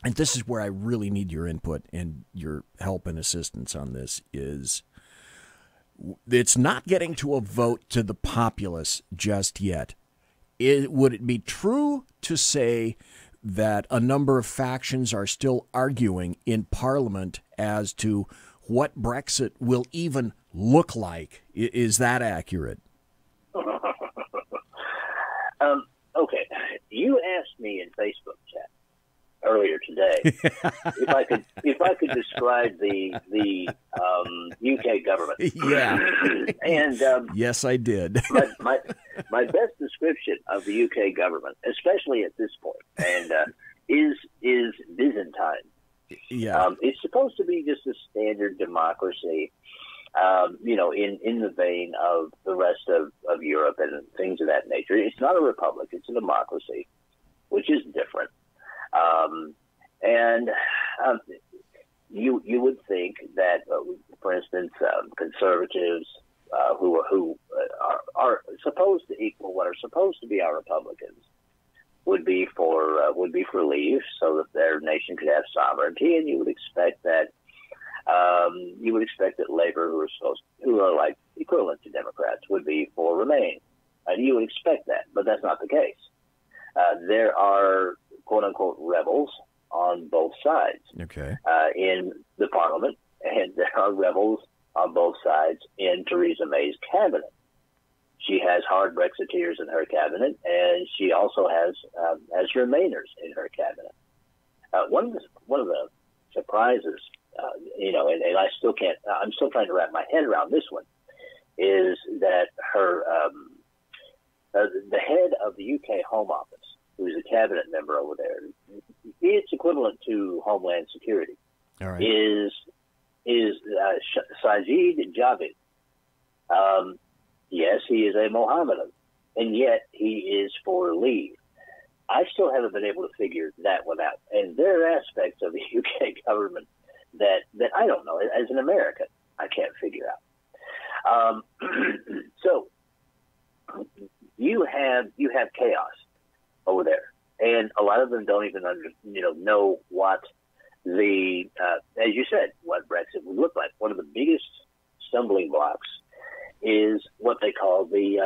and this is where I really need your input and your help and assistance on this, is it's not getting to a vote to the populace just yet. Would it be true to say that a number of factions are still arguing in Parliament as to what Brexit will even look like? Is that accurate? Okay. You asked me in Facebook chat earlier today if I could describe the UK government. Yeah. And yes, I did. my best description of the UK government, especially at this point, and is Byzantine. Yeah. It's supposed to be just a standard democracy, in the vein of the rest of Europe and things of that nature. It's not a republic; it's a democracy, which is different. You would think that, for instance, conservatives who are supposed to equal what are supposed to be our Republicans would be for leave, so that their nation could have sovereignty, and you would expect that Labor, who are like equivalent to Democrats, would be for remain, and you would expect that, but that's not the case. There are quote unquote rebels on both sides. Okay. In the Parliament, and there are rebels on both sides in Theresa May's cabinet. She has hard Brexiteers in her cabinet, and she also has Remainers in her cabinet. One of the surprises, and I still can't. I'm still trying to wrap my head around this one, is that her the head of the UK Home Office, who's a cabinet member over there, it's equivalent to Homeland Security. All right. Is Sajid Javid. Yes, he is a Mohammedan, and yet he is for leave. I still haven't been able to figure that one out. And there are aspects of the UK government that I don't know. As an American, I can't figure out. So you have chaos over there, and a lot of them don't even know what the as you said, what Brexit would look like. One of the biggest stumbling blocks is what they call the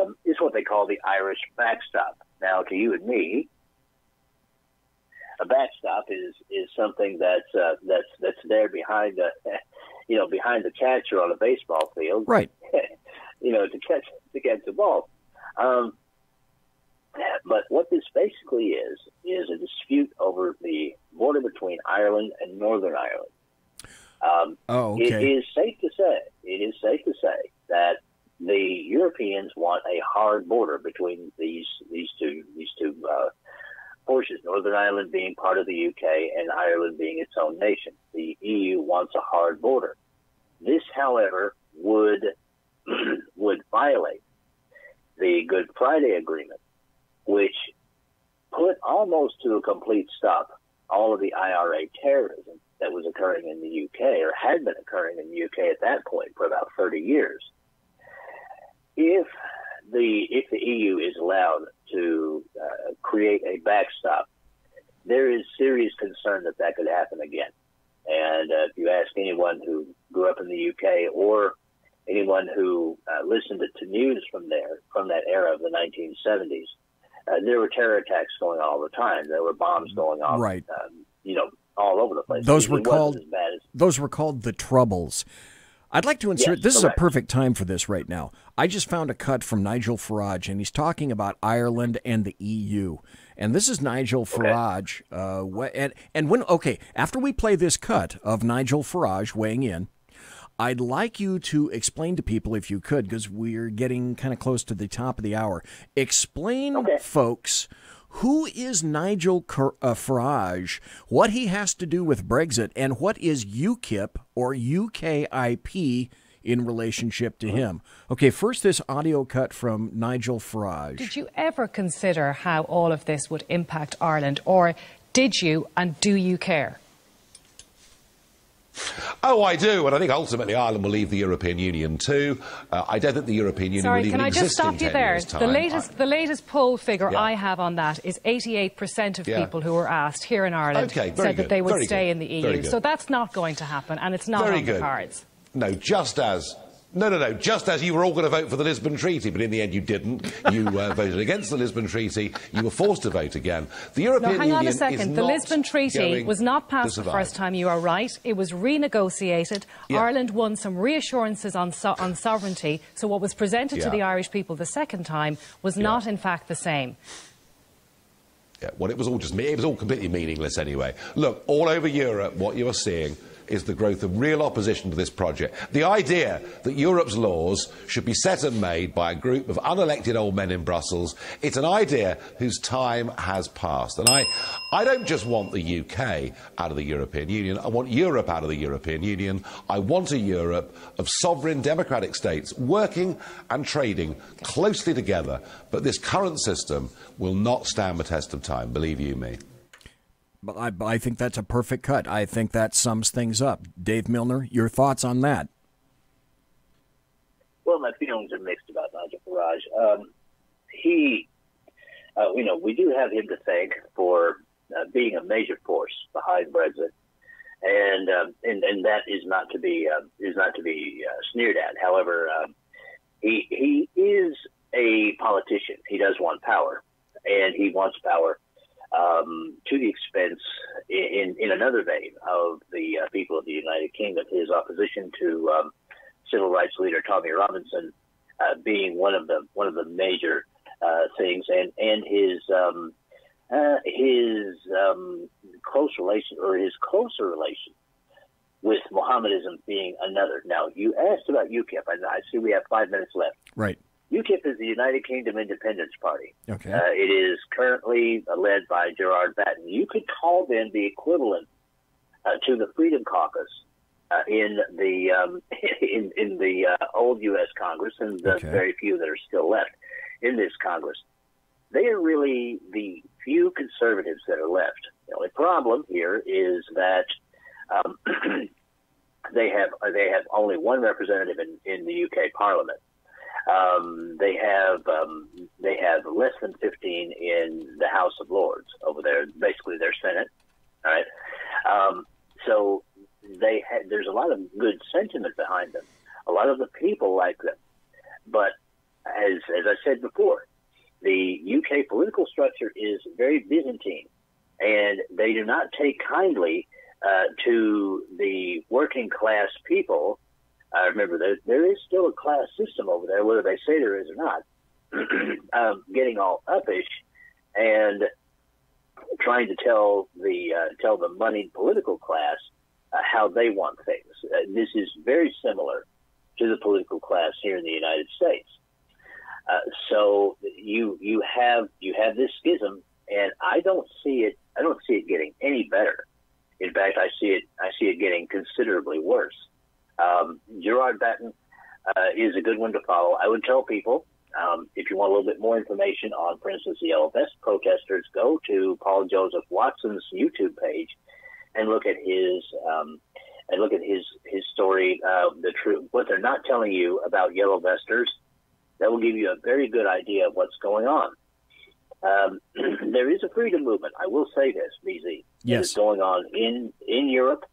Irish backstop. Now, to you and me, a backstop is something that's there behind behind the catcher on a baseball field, right? to catch the ball. But what this basically is a dispute over the border between Ireland and Northern Ireland. Okay. It is safe to say that the Europeans want a hard border between these two portions, Northern Ireland being part of the UK and Ireland being its own nation. The EU wants a hard border. This, however, would violate the Good Friday Agreement, which put almost to a complete stop all of the IRA terrorism that was occurring in the UK, or had been occurring in the UK at that point for about 30 years. If the EU is allowed to create a backstop, there is serious concern that could happen again. And if you ask anyone who grew up in the UK or anyone who listened to news from that era of the 1970s, there were terror attacks going on all the time. There were bombs going off, right? All over the place. Those were called the Troubles. I'd like to insert, this is a perfect time for this right now. I just found a cut from Nigel Farage, and he's talking about Ireland and the EU. And this is Nigel Farage. After we play this cut of Nigel Farage weighing in, I'd like you to explain to people, if you could, because we're getting kind of close to the top of the hour. Explain, folks, who is Nigel Farage, what he has to do with Brexit, and what is UKIP or UKIP in relationship to him. Okay, first this audio cut from Nigel Farage. Did you ever consider how all of this would impact Ireland, or did you and do you care? Oh, I do, and I think ultimately Ireland will leave the European Union too. I don't think the European Union will even exist in 10 years' time. Sorry, can I just stop you there? The latest poll figure I have on that is 88% of people who were asked here in Ireland said that they would stay in the EU. So that's not going to happen, and it's not on the cards. No, just as you were all going to vote for the Lisbon Treaty, but in the end you didn't. You voted against the Lisbon Treaty. You were forced to vote again. The European Union hang on a second. The Lisbon Treaty was not passed the first time, you are right. It was renegotiated. Ireland won some reassurances on sovereignty. So what was presented to the Irish people the second time was not, in fact, the same. Yeah, well, it was all completely meaningless anyway. Look, all over Europe, what you are seeing is the growth of real opposition to this project. The idea that Europe's laws should be set and made by a group of unelected old men in Brussels, it's an idea whose time has passed. And I don't just want the UK out of the European Union, I want Europe out of the European Union. I want a Europe of sovereign democratic states working and trading closely together. But this current system will not stand the test of time, believe you me. But I think that's a perfect cut. I think that sums things up. Dave Milner, your thoughts on that? Well, my feelings are mixed about Nigel Farage. We do have him to thank for being a major force behind Brexit, and that is not to be sneered at. However, he is a politician. He does want power, and he wants power to the expense, in another vein, of the people of the United Kingdom. His opposition to civil rights leader Tommy Robinson being one of the major things, and his closer relation with Mohammedanism being another. Now, you asked about UKIP, and I see we have 5 minutes left. Right. UKIP is the United Kingdom Independence Party. Okay. It is currently led by Gerard Batten. You could call them the equivalent to the Freedom Caucus in the old U.S. Congress, and the very few that are still left in this Congress. They are really the few conservatives that are left. The only problem here is that they have only one representative in the UK Parliament. They have less than 15 in the House of Lords over there, basically their Senate. All right. So there's a lot of good sentiment behind them. A lot of the people like them. But as I said before, the UK political structure is very Byzantine, and they do not take kindly to the working class people. Remember, there is still a class system over there, whether they say there is or not, getting all uppish and trying to tell the moneyed political class how they want things. This is very similar to the political class here in the United States. So you have this schism, and I don't see it getting any better. In fact, I see it getting considerably worse. Gerard Batten is a good one to follow. I would tell people, if you want a little bit more information on, for instance, the Yellow Vest protesters, go to Paul Joseph Watson's YouTube page and look at his story. The truth, what they're not telling you about Yellow Vesters, that will give you a very good idea of what's going on. There is a freedom movement. I will say this, BZ. Yes. It's going on in Europe,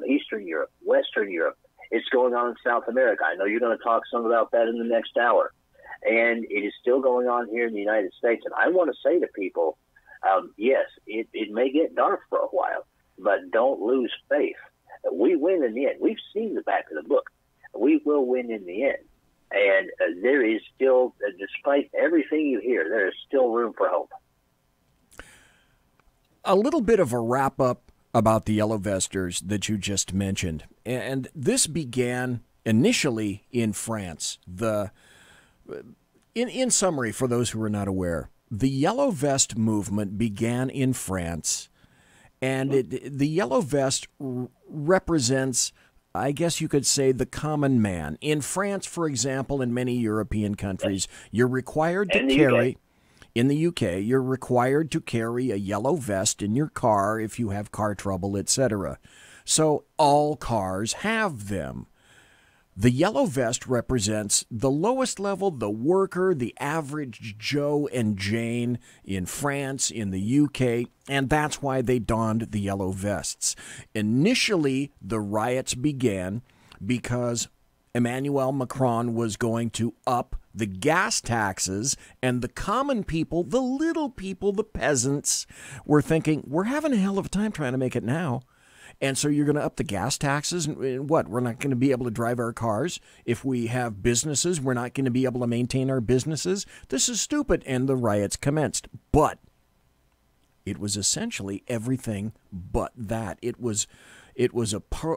Eastern Europe, Western Europe. It's going on in South America. I know you're going to talk some about that in the next hour. And it is still going on here in the United States. And I want to say to people, yes, it may get dark for a while, but don't lose faith. We win in the end. We've seen the back of the book. We will win in the end. And there is still, despite everything you hear, there is still room for hope. A little bit of a wrap-up about the Yellow Vesters that you just mentioned. And this began initially in France. In summary, for those who are not aware, the Yellow Vest movement began in France, and the Yellow Vest represents, I guess you could say, the common man. In France, for example, in many European countries, you're required to carry... In the UK, you're required to carry a yellow vest in your car if you have car trouble, etc. So all cars have them. The yellow vest represents the lowest level, the worker, the average Joe and Jane in France, in the UK, and that's why they donned the yellow vests. Initially, the riots began because Emmanuel Macron was going to up the gas taxes, and the common people, the little people, the peasants, were thinking, we're having a hell of a time trying to make it now. And so you're going to up the gas taxes, and what? We're not going to be able to drive our cars. If we have businesses, we're not going to be able to maintain our businesses. This is stupid. And the riots commenced. But it was essentially everything but that. It was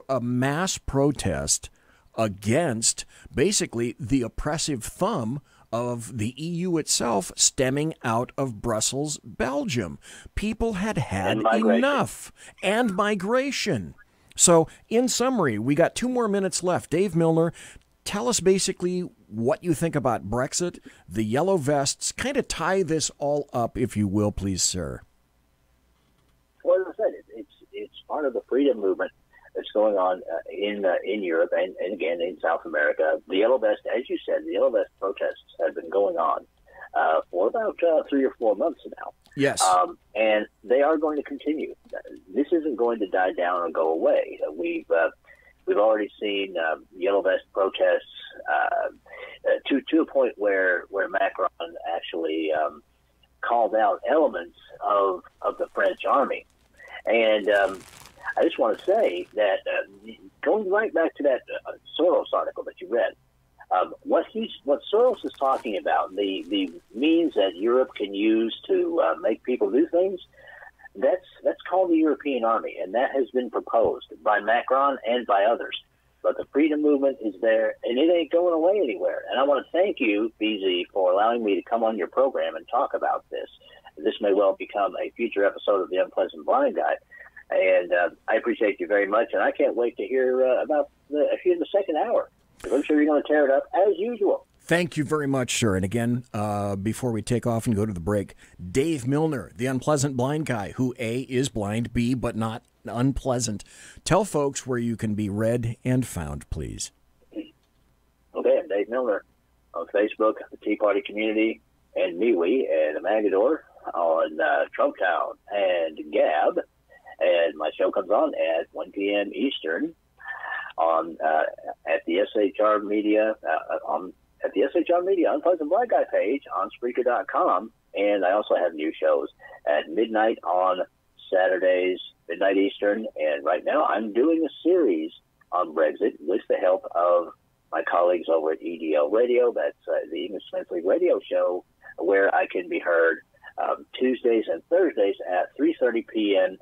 a mass protest against basically the oppressive thumb of the EU itself, stemming out of Brussels, Belgium. People had enough. And migration. So, in summary, we got 2 more minutes left. Dave Milner, tell us basically what you think about Brexit, the yellow vests. Kind of tie this all up, if you will, please, sir. Well, as I said, it's part of the freedom movement that's going on in Europe and again in South America. The yellow vest, as you said, the yellow vest protests have been going on for about 3 or 4 months now. Yes. And they are going to continue. This isn't going to die down or go away. We've already seen yellow vest protests to a point where Macron actually called out elements of the French army. And I just want to say that going right back to that Soros article that you read, what Soros is talking about, the means that Europe can use to make people do things, that's called the European Army, and that has been proposed by Macron and by others. But the freedom movement is there, and it ain't going away anywhere. And I want to thank you, BZ, for allowing me to come on your program and talk about this. This may well become a future episode of The Unpleasant Blind Guy. And I appreciate you very much, and I can't wait to hear about the second hour, because I'm sure you're going to tear it up as usual. Thank you very much, sir. And again, before we take off and go to the break, Dave Milner, the Unpleasant Blind Guy, who A, is blind, B, but not unpleasant. Tell folks where you can be read and found, please. Okay, I'm Dave Milner on Facebook, the Tea Party Community, and MeWe, and Magador on Trumptown and Gab. And my show comes on at 1 p.m. Eastern on at the SHR Media at the SHR Media Unpleasant Blind Guy page on Spreaker.com. And I also have new shows at midnight on Saturdays, midnight Eastern. And right now I'm doing a series on Brexit with the help of my colleagues over at EDL Radio. That's the English Translate Radio show, where I can be heard Tuesdays and Thursdays at 3:30 p.m.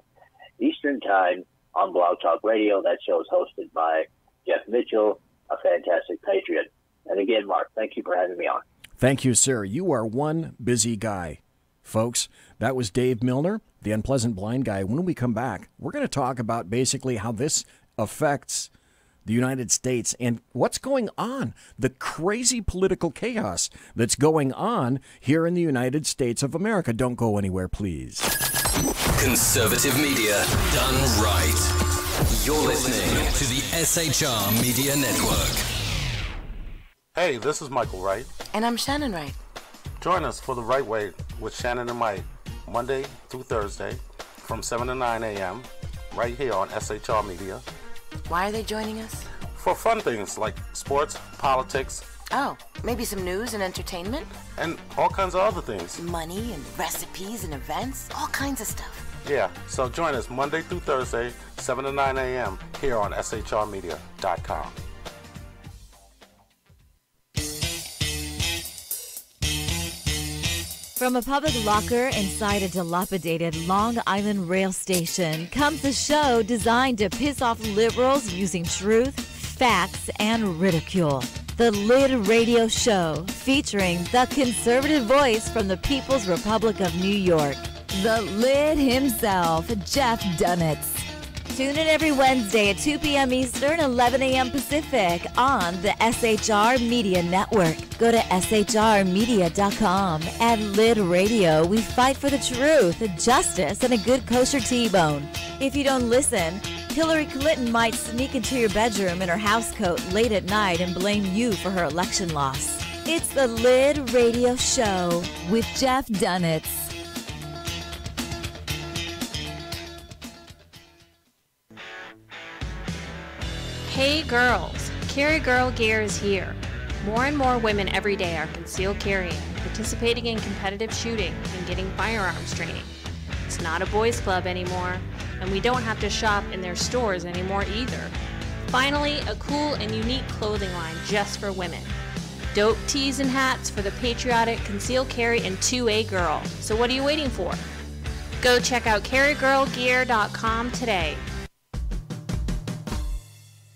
Eastern Time on Blog Talk Radio. That show is hosted by Jeff Mitchell, a fantastic patriot. And again, Mark, thank you for having me on. Thank you, sir. You are one busy guy. Folks, that was Dave Milner, the Unpleasant Blind Guy. When we come back, we're going to talk about basically how this affects the United States and what's going on, the crazy political chaos that's going on here in the United States of America. Don't go anywhere, please. Conservative media done right. You're listening to the SHR Media Network. Hey, this is Michael Wright. And I'm Shannon Wright. Join us for The Right Way with Shannon and Mike, Monday through Thursday from 7 to 9 a.m. right here on SHR Media. Why are they joining us? For fun things like sports, politics. Oh, maybe some news and entertainment? And all kinds of other things. Money and recipes and events, all kinds of stuff. Yeah, so join us Monday through Thursday, 7 to 9 a.m. here on shrmedia.com. From a public locker inside a dilapidated Long Island rail station comes a show designed to piss off liberals using truth, facts, and ridicule. The Lid Radio Show, featuring the conservative voice from the People's Republic of New York, the Lid himself, Jeff Dunitz. Tune in every Wednesday at 2 p.m. Eastern, 11 a.m. Pacific on the SHR Media Network. Go to shrmedia.com. At Lid Radio, we fight for the truth, justice, and a good kosher T-bone. If you don't listen, Hillary Clinton might sneak into your bedroom in her housecoat late at night and blame you for her election loss. It's the Lid Radio Show with Jeff Dunitz. Hey girls, Carry Girl Gear is here. More and more women every day are concealed carrying, participating in competitive shooting, and getting firearms training. It's not a boys' club anymore, and we don't have to shop in their stores anymore either. Finally, a cool and unique clothing line just for women. Dope tees and hats for the patriotic concealed carry and 2A girl. So what are you waiting for? Go check out carrygirlgear.com today.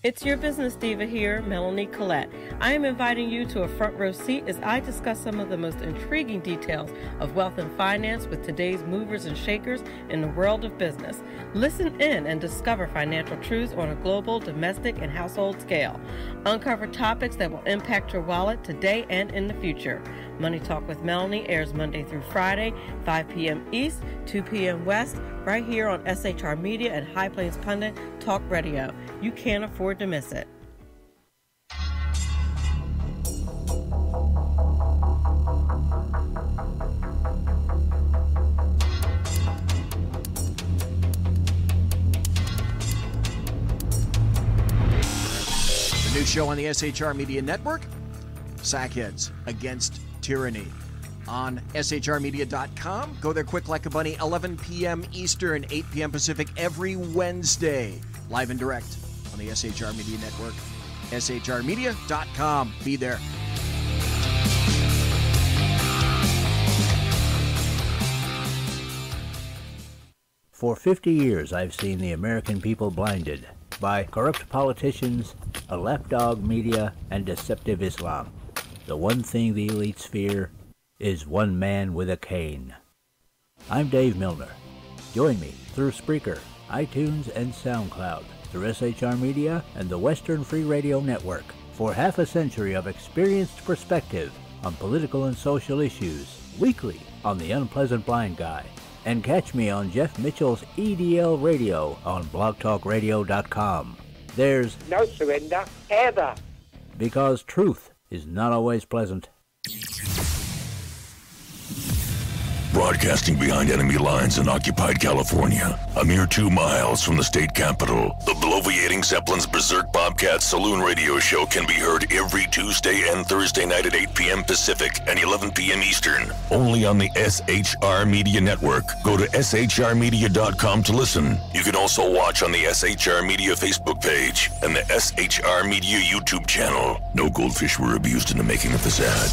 It's your business diva here, Melanie Collette. I am inviting you to a front row seat as I discuss some of the most intriguing details of wealth and finance with today's movers and shakers in the world of business. Listen in and discover financial truths on a global, domestic, and household scale. Uncover topics that will impact your wallet today and in the future. Money Talk with Melanie airs Monday through Friday, 5 p.m. East, 2 p.m. West, right here on SHR Media and High Plains Pundit Talk Radio. You can't afford to miss it. The new show on the SHR Media Network, Sackheads Against Tyranny. On shrmedia.com. Go there quick like a bunny, 11 p.m. Eastern, 8 p.m. Pacific, every Wednesday. Live and direct on the SHR Media Network. shrmedia.com. Be there. For 50 years, I've seen the American people blinded by corrupt politicians, a lapdog media, and deceptive Islam. The one thing the elites fear is one man with a cane. I'm Dave Milner. Join me through Spreaker, iTunes, and SoundCloud, through SHR Media and the Western Free Radio Network, for half a century of experienced perspective on political and social issues, weekly on The Unpleasant Blind Guy. And catch me on Jeff Mitchell's EDL Radio on blogtalkradio.com. There's no surrender, ever. Because truth is not always pleasant. Broadcasting behind enemy lines in occupied California, a mere 2 miles from the state capital, the Bloviating Zeppelin's Berserk Bobcat Saloon radio show can be heard every Tuesday and Thursday night at 8 p.m. Pacific and 11 p.m. Eastern, only on the SHR Media Network. Go to shrmedia.com to listen. You can also watch on the SHR Media Facebook page and the SHR Media YouTube channel. No goldfish were abused in the making of this ad.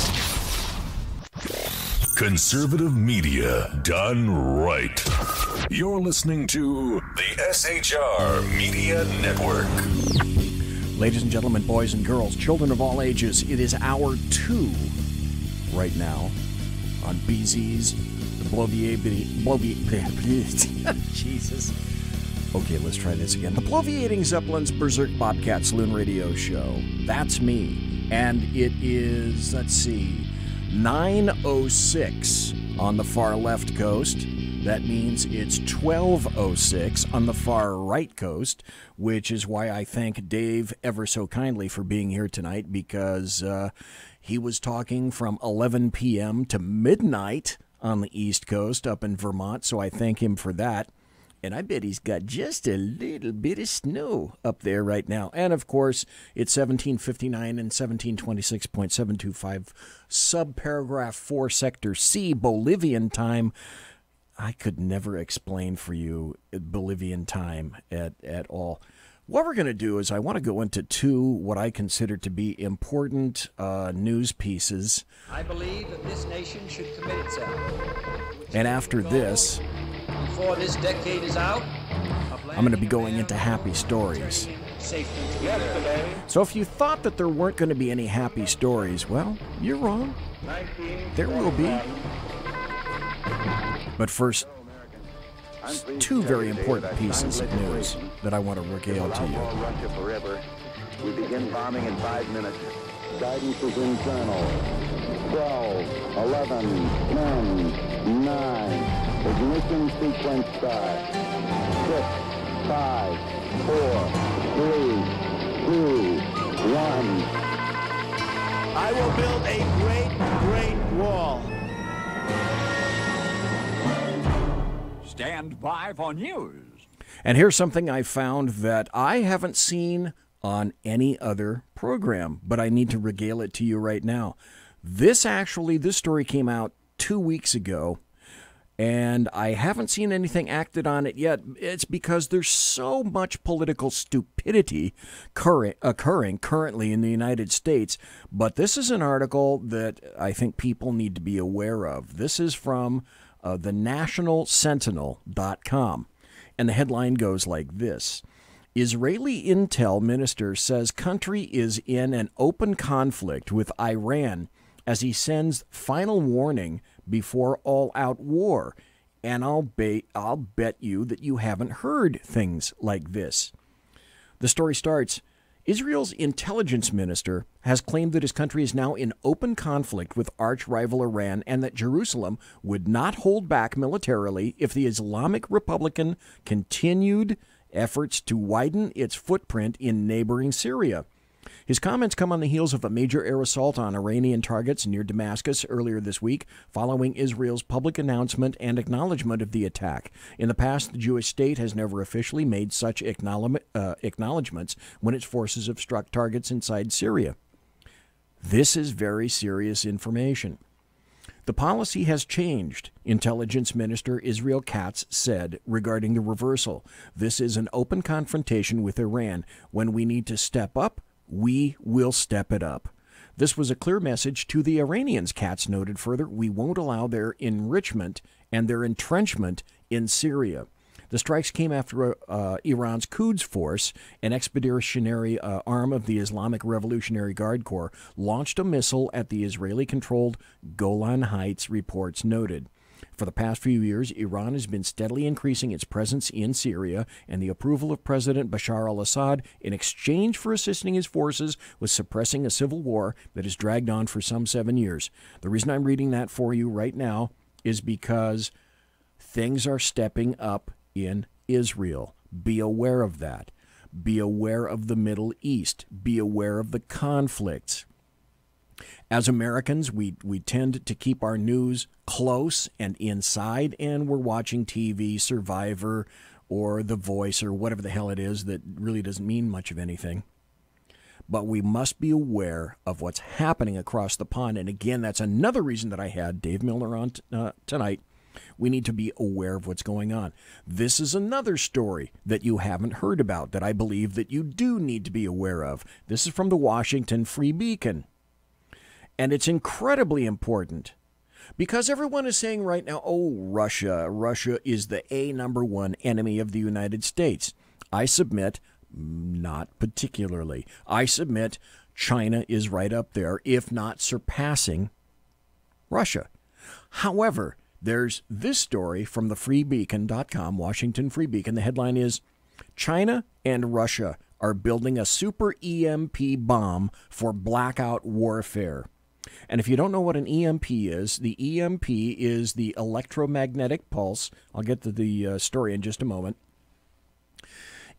Conservative media done right. You're listening to the SHR Media Network. Ladies and gentlemen, boys and girls, children of all ages, it is hour 2 right now on BZ's the Jesus. Okay, let's try this again. The Bloviating Zeppelin's Berserk Bobcat Saloon Radio Show. That's me. And it is, let's see, 9:06 on the far left coast. That means it's 12:06 on the far right coast, which is why I thank Dave ever so kindly for being here tonight, because he was talking from 11 p.m. to midnight on the East Coast up in Vermont, so I thank him for that. And I bet he's got just a little bit of snow up there right now. And, of course, it's 1759 and 1726.725 subparagraph 4 sector C Bolivian time. I could never explain for you Bolivian time at all. What we're going to do is I want to go into 2 what I consider to be important news pieces. I believe that this nation should commit itself. And after this, before this decade is out, I'm going to be going into happy stories. So if you thought that there weren't going to be any happy stories, well, you're wrong. There will be. But first, 2 very important pieces of news that I want to regale to you. We begin bombing in 5 minutes. Guidance is internal. 12, 11, 10, 9. Ignition sequence start. 6, 5, 4, 3, 2, 1. I will build a great wall. Stand by for news. And here's something I found that I haven't seen on any other program, but I need to regale it to you right now. This story came out 2 weeks ago, and I haven't seen anything acted on it yet. It's because there's so much political stupidity occurring currently in the United States. But this is an article that I think people need to be aware of. This is from the nationalsentinel.com. And the headline goes like this. Israeli intel minister says country is in an open conflict with Iran as he sends final warning before all-out war. And I'll bet you that you haven't heard things like this. The story starts, Israel's intelligence minister has claimed that his country is now in open conflict with arch-rival Iran and that Jerusalem would not hold back militarily if the Islamic Republic continued efforts to widen its footprint in neighboring Syria. His comments come on the heels of a major air assault on Iranian targets near Damascus earlier this week, following Israel's public announcement and acknowledgement of the attack. In the past, the Jewish state has never officially made such acknowledgments when its forces have struck targets inside Syria. This is very serious information. The policy has changed, Intelligence Minister Israel Katz said regarding the reversal. This is an open confrontation with Iran. When we need to step up, we will step it up. This was a clear message to the Iranians, Katz noted further. We won't allow their enrichment and their entrenchment in Syria. The strikes came after Iran's Quds Force, an expeditionary arm of the Islamic Revolutionary Guard Corps, launched a missile at the Israeli-controlled Golan Heights, reports noted. For the past few years, Iran has been steadily increasing its presence in Syria, and the approval of President Bashar al-Assad in exchange for assisting his forces with suppressing a civil war that has dragged on for some 7 years. The reason I'm reading that for you right now is because things are stepping up in Israel. Be aware of that. Be aware of the Middle East. Be aware of the conflicts. As Americans, we tend to keep our news close and inside, and we're watching TV, Survivor, or The Voice, or whatever the hell it is that really doesn't mean much of anything. But we must be aware of what's happening across the pond. And again, that's another reason that I had Dave Milner on tonight. We need to be aware of what's going on. This is another story that you haven't heard about that I believe that you do need to be aware of. This is from the Washington Free Beacon. And it's incredibly important because everyone is saying right now, oh, Russia is the #1 enemy of the United States. I submit, not particularly. I submit China is right up there, if not surpassing Russia. However, there's this story from the freebeacon.com, Washington Free Beacon. The headline is, China and Russia are building a super EMP bomb for blackout warfare. And if you don't know what an EMP is, the EMP is the electromagnetic pulse. I'll get to the story in just a moment.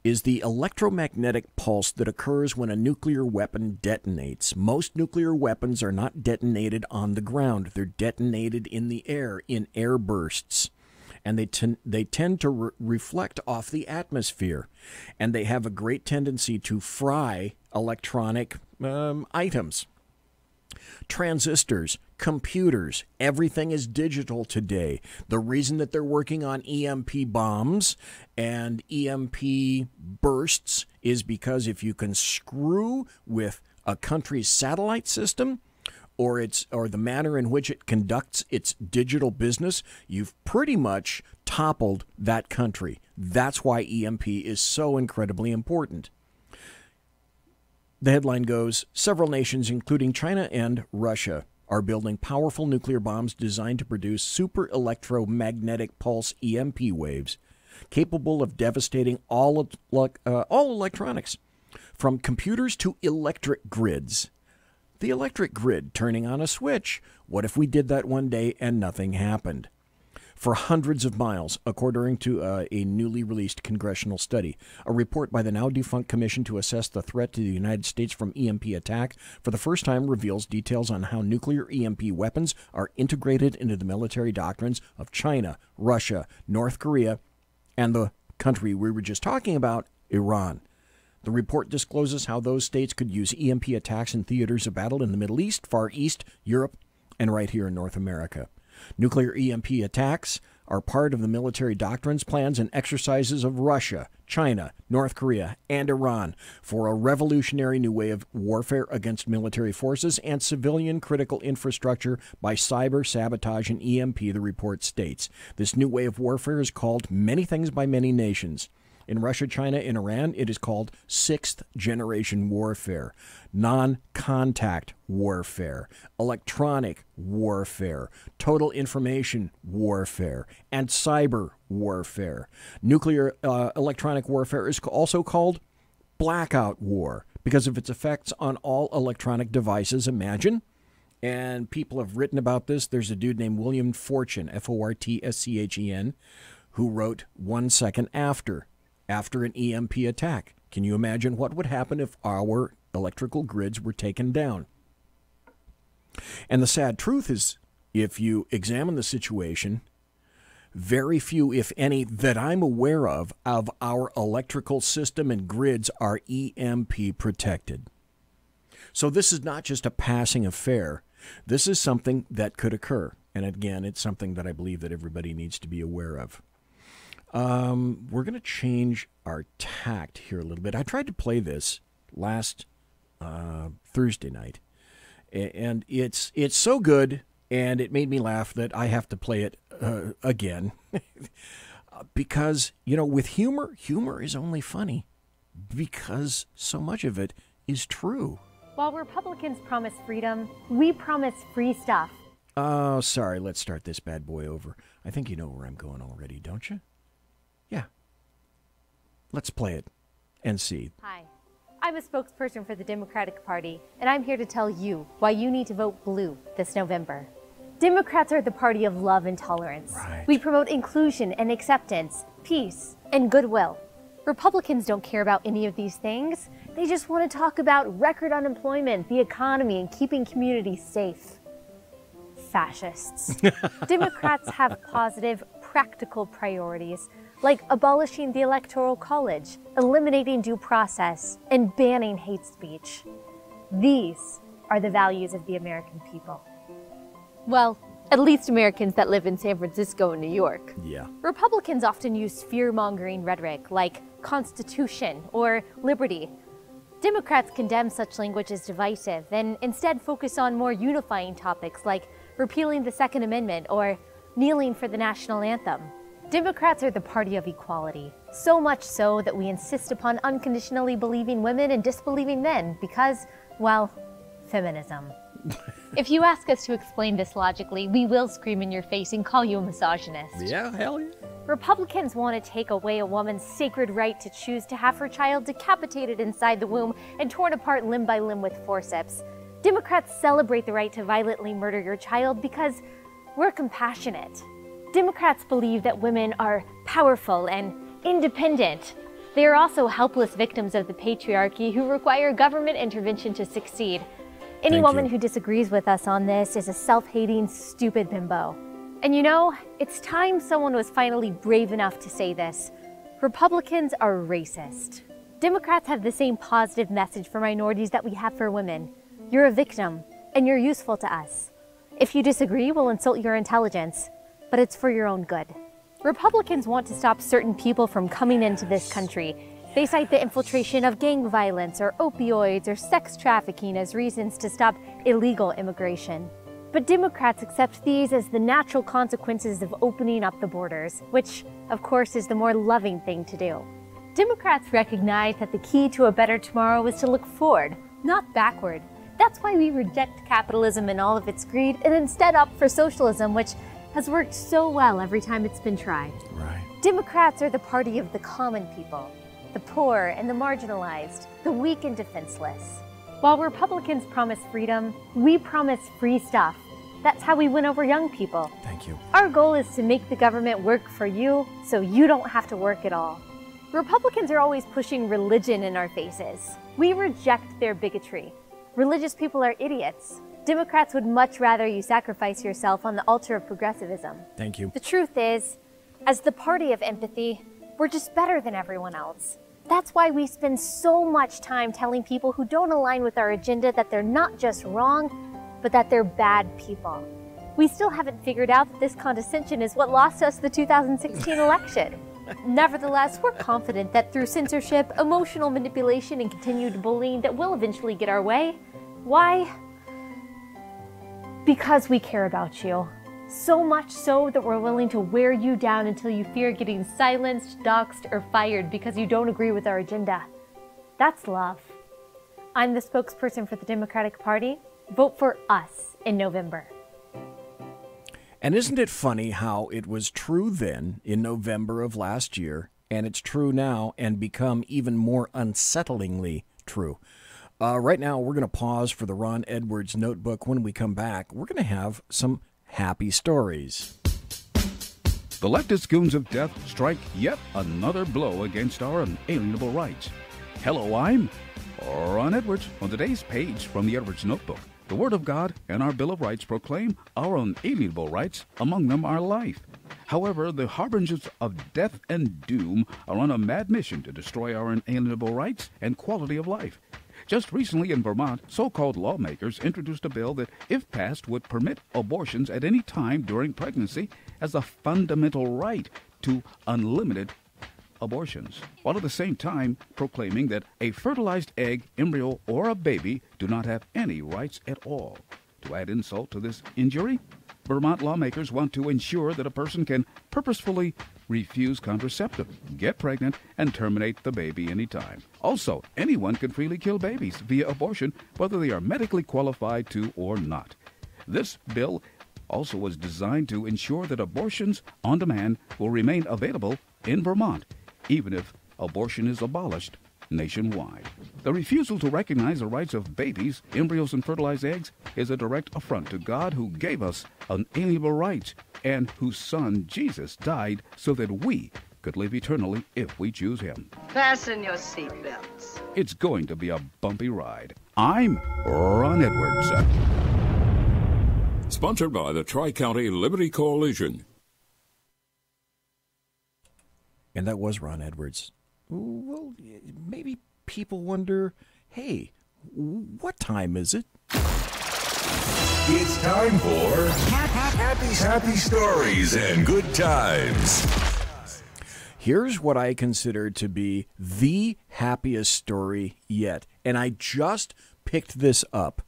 Is the electromagnetic pulse that occurs when a nuclear weapon detonates. Most nuclear weapons are not detonated on the ground. They're detonated in the air, in air bursts. And they tend to reflect off the atmosphere. And they have a great tendency to fry electronic items. Transistors, computers, everything is digital today. The reason that they're working on EMP bombs and EMP bursts is because if you can screw with a country's satellite system or the manner in which it conducts its digital business, you've pretty much toppled that country. That's why EMP is so incredibly important. The headline goes, several nations, including China and Russia, are building powerful nuclear bombs designed to produce super electromagnetic pulse EMP waves, capable of devastating all electronics, from computers to electric grids. The electric grid turning on a switch. What if we did that one day and nothing happened? for hundreds of miles, according to a newly released congressional study. A report by the now-defunct Commission to Assess the Threat to the United States from EMP Attack for the first time reveals details on how nuclear EMP weapons are integrated into the military doctrines of China, Russia, North Korea, and the country we were just talking about, Iran. The report discloses how those states could use EMP attacks in theaters of battle in the Middle East, Far East, Europe, and right here in North America. Nuclear EMP attacks are part of the military doctrines, plans, and exercises of Russia, China, North Korea, and Iran for a revolutionary new way of warfare against military forces and civilian critical infrastructure by cyber sabotage and EMP, the report states. This new way of warfare is called many things by many nations. In Russia, China, and Iran, it is called sixth-generation warfare, non-contact warfare, electronic warfare, total information warfare, and cyber warfare. Nuclear electronic warfare is also called blackout war because of its effects on all electronic devices. Imagine. And people have written about this. There's a dude named William Fortune, Fortschen, who wrote 1 second after an EMP attack. Can you imagine what would happen if our electrical grids were taken down? And the sad truth is, if you examine the situation, very few, if any, that I'm aware of our electrical system and grids are EMP protected. So this is not just a passing affair. This is something that could occur. And again, it's something that I believe that everybody needs to be aware of. We're going to change our tact here a little bit. I tried to play this last Thursday night, and it's so good, and it made me laugh that I have to play it again. Because, you know, with humor is only funny because so much of it is true. While Republicans promise freedom, we promise free stuff. Oh, sorry. Let's start this bad boy over. I think you know where I'm going already, don't you? Yeah. Let's play it and see. Hi, I'm a spokesperson for the Democratic Party, and I'm here to tell you why you need to vote blue this November. Democrats are the party of love and tolerance. Right. We promote inclusion and acceptance, peace, and goodwill. Republicans don't care about any of these things. They just want to talk about record unemployment, the economy, and keeping communities safe. Fascists. Democrats have positive, practical priorities, like abolishing the Electoral College, eliminating due process, and banning hate speech. These are the values of the American people. Well, at least Americans that live in San Francisco and New York. Yeah. Republicans often use fear-mongering rhetoric like Constitution or liberty. Democrats condemn such language as divisive and instead focus on more unifying topics like repealing the Second Amendment or kneeling for the national anthem. Democrats are the party of equality, so much so that we insist upon unconditionally believing women and disbelieving men because, well, feminism. If you ask us to explain this logically, we will scream in your face and call you a misogynist. Yeah, hell yeah. Republicans want to take away a woman's sacred right to choose to have her child decapitated inside the womb and torn apart limb by limb with forceps. Democrats celebrate the right to violently murder your child because we're compassionate. Democrats believe that women are powerful and independent. They are also helpless victims of the patriarchy who require government intervention to succeed. Any woman who disagrees with us on this is a self-hating, stupid bimbo. And you know, it's time someone was finally brave enough to say this. Republicans are racist. Democrats have the same positive message for minorities that we have for women. You're a victim, and you're useful to us. If you disagree, we'll insult your intelligence, but it's for your own good. Republicans want to stop certain people from coming into this country. They cite the infiltration of gang violence or opioids or sex trafficking as reasons to stop illegal immigration. But Democrats accept these as the natural consequences of opening up the borders, which, of course, is the more loving thing to do. Democrats recognize that the key to a better tomorrow is to look forward, not backward. That's why we reject capitalism and all of its greed and instead opt for socialism, which has worked so well every time it's been tried. Right. Democrats are the party of the common people, the poor and the marginalized, the weak and defenseless. While Republicans promise freedom, we promise free stuff. That's how we win over young people. Thank Thank you. Our goal is to make the government work for you so you don't have to work at all. Republicans are always pushing religion in our faces. We reject their bigotry. Religious people are idiots. Democrats would much rather you sacrifice yourself on the altar of progressivism. Thank you. The truth is, as the party of empathy, we're just better than everyone else. That's why we spend so much time telling people who don't align with our agenda that they're not just wrong, but that they're bad people. We still haven't figured out that this condescension is what lost us the 2016 election. Nevertheless, we're confident that through censorship, emotional manipulation, and continued bullying that we'll eventually get our way. Why? Because we care about you. So much so that we're willing to wear you down until you fear getting silenced, doxxed, or fired because you don't agree with our agenda. That's love. I'm the spokesperson for the Democratic Party. Vote for us in November. And isn't it funny how it was true then in November of last year, and it's true now and become even more unsettlingly true? Right now, we're going to pause for the Ron Edwards notebook. When we come back, we're going to have some happy stories. The leftist goons of death strike yet another blow against our unalienable rights. Hello, I'm Ron Edwards. On today's page from the Edwards Notebook, the Word of God and our Bill of Rights proclaim our unalienable rights, among them our life. However, the harbingers of death and doom are on a mad mission to destroy our inalienable rights and quality of life. Just recently in Vermont, so-called lawmakers introduced a bill that, if passed, would permit abortions at any time during pregnancy as a fundamental right to unlimited abortions, while at the same time proclaiming that a fertilized egg, embryo, or a baby do not have any rights at all. To add insult to this injury, Vermont lawmakers want to ensure that a person can purposefully refuse contraceptive, get pregnant, and terminate the baby anytime. Also, anyone can freely kill babies via abortion, whether they are medically qualified to or not. This bill also was designed to ensure that abortions on demand will remain available in Vermont, even if abortion is abolished nationwide. The refusal to recognize the rights of babies, embryos, and fertilized eggs is a direct affront to God, who gave us unalienable rights and whose Son, Jesus, died so that we could live eternally if we choose Him. Fasten your seatbelts. It's going to be a bumpy ride. I'm Ron Edwards. Sponsored by the Tri-County Liberty Coalition. And that was Ron Edwards. Well, maybe people wonder, hey, what time is it? It's time for happy stories and good times. Here's what I consider to be the happiest story yet. And I just picked this up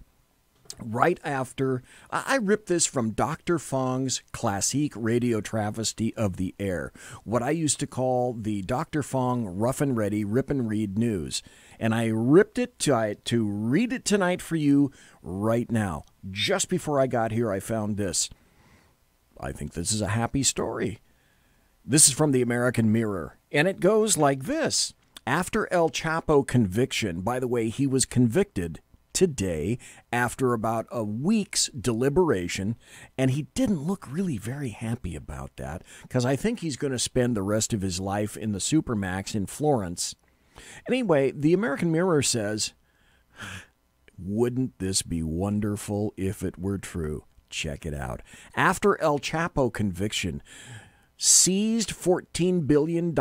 right after I ripped this from Dr. Fong's classique radio travesty of the air, what I used to call the Dr. Fong rough and ready rip and read news. And I ripped it to read it tonight for you right now. Just before I got here, I found this. I think this is a happy story. This is from the American Mirror, and it goes like this. After El Chapo conviction, by the way, he was convicted today after about a week's deliberation, and he didn't look really very happy about that, because I think he's going to spend the rest of his life in the Supermax in Florence. Anyway, the American Mirror says, wouldn't this be wonderful if it were true? Check it out. After El Chapo conviction, seized $14 billion.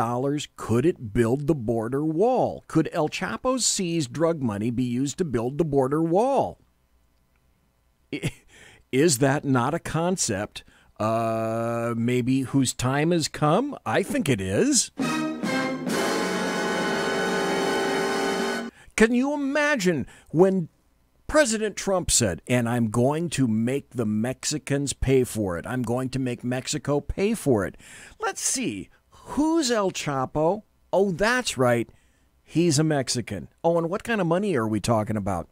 Could it build the border wall? Could El Chapo's seized drug money be used to build the border wall? Is that not a concept maybe whose time has come? I think it is. Can you imagine when President Trump said, and I'm going to make the Mexicans pay for it. I'm going to make Mexico pay for it. Let's see. Who's El Chapo? Oh, that's right. He's a Mexican. Oh, and what kind of money are we talking about?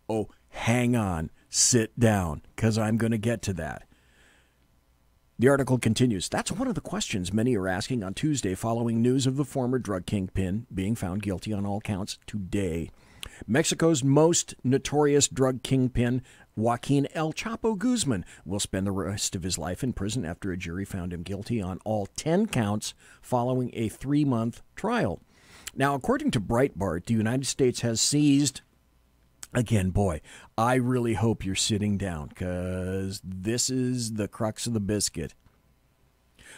Oh, hang on. Sit down, because I'm going to get to that. The article continues. That's one of the questions many are asking on Tuesday following news of the former drug kingpin being found guilty on all counts today. Mexico's most notorious drug kingpin Joaquin El Chapo Guzman will spend the rest of his life in prison after a jury found him guilty on all 10 counts following a 3-month trial. Now, according to Breitbart, the United States has seized, again, boy, I really hope you're sitting down because this is the crux of the biscuit.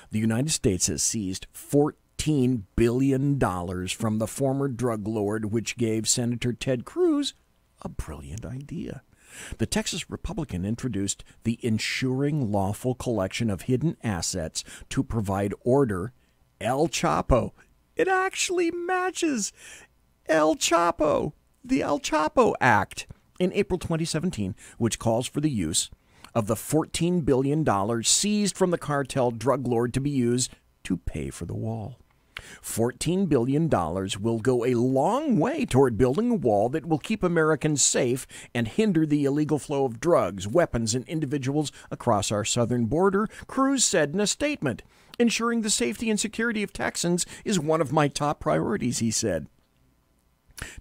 The United States has seized $14 billion from the former drug lord, which gave Senator Ted Cruz a brilliant idea. The Texas Republican introduced the Ensuring Lawful Collection of Hidden Assets to Provide Order, El Chapo. It actually matches El Chapo, the El Chapo Act, in April 2017, which calls for the use of the $14 billion seized from the cartel drug lord to be used to pay for the wall. $14 billion will go a long way toward building a wall that will keep Americans safe and hinder the illegal flow of drugs, weapons, and individuals across our southern border, Cruz said in a statement. Ensuring the safety and security of Texans is one of my top priorities, he said.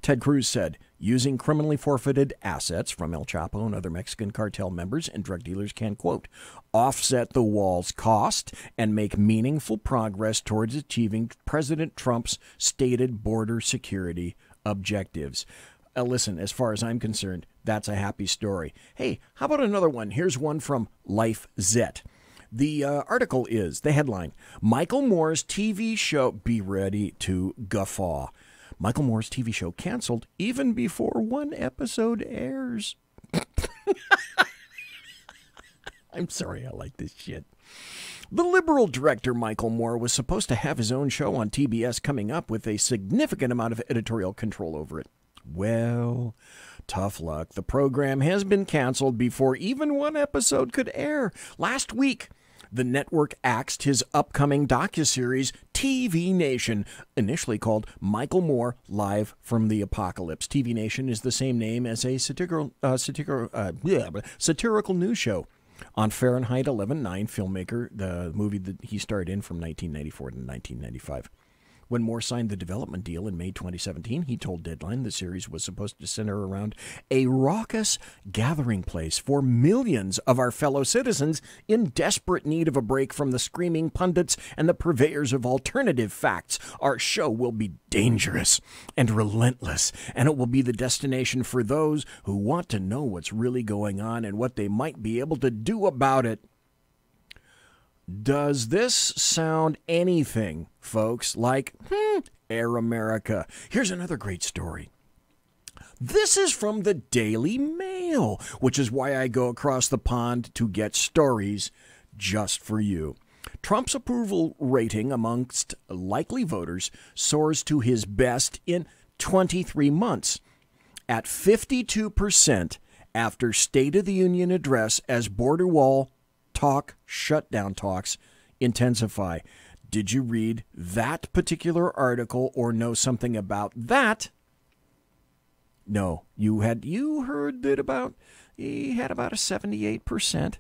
Ted Cruz said, using criminally forfeited assets from El Chapo and other Mexican cartel members and drug dealers can, quote, offset the wall's cost and make meaningful progress towards achieving President Trump's stated border security objectives. Listen, as far as I'm concerned, that's a happy story. Hey, how about another one? Here's one from Life Zet. The article is, the headline, Michael Moore's TV show, be ready to guffaw. Michael Moore's TV show canceled even before one episode airs. I'm sorry, I like this shit. The liberal director Michael Moore was supposed to have his own show on TBS coming up with a significant amount of editorial control over it. Well, tough luck. The program has been canceled before even one episode could air. Last week, the network axed his upcoming docuseries, TV Nation, initially called Michael Moore Live from the Apocalypse. TV Nation is the same name as a satirical news show on Fahrenheit 11/9, filmmaker, the movie that he starred in from 1994 to 1995. When Moore signed the development deal in May 2017, he told Deadline the series was supposed to center around a raucous gathering place for millions of our fellow citizens in desperate need of a break from the screaming pundits and the purveyors of alternative facts. Our show will be dangerous and relentless, and it will be the destination for those who want to know what's really going on and what they might be able to do about it. Does this sound anything, folks, like Air America? Here's another great story. This is from the Daily Mail, which is why I go across the pond to get stories just for you. Trump's approval rating amongst likely voters soars to his best in 23 months, at 52% after State of the Union address as border wall shutdown talks intensify. Did you read that particular article or know something about that? No, you heard that he had about a 78%.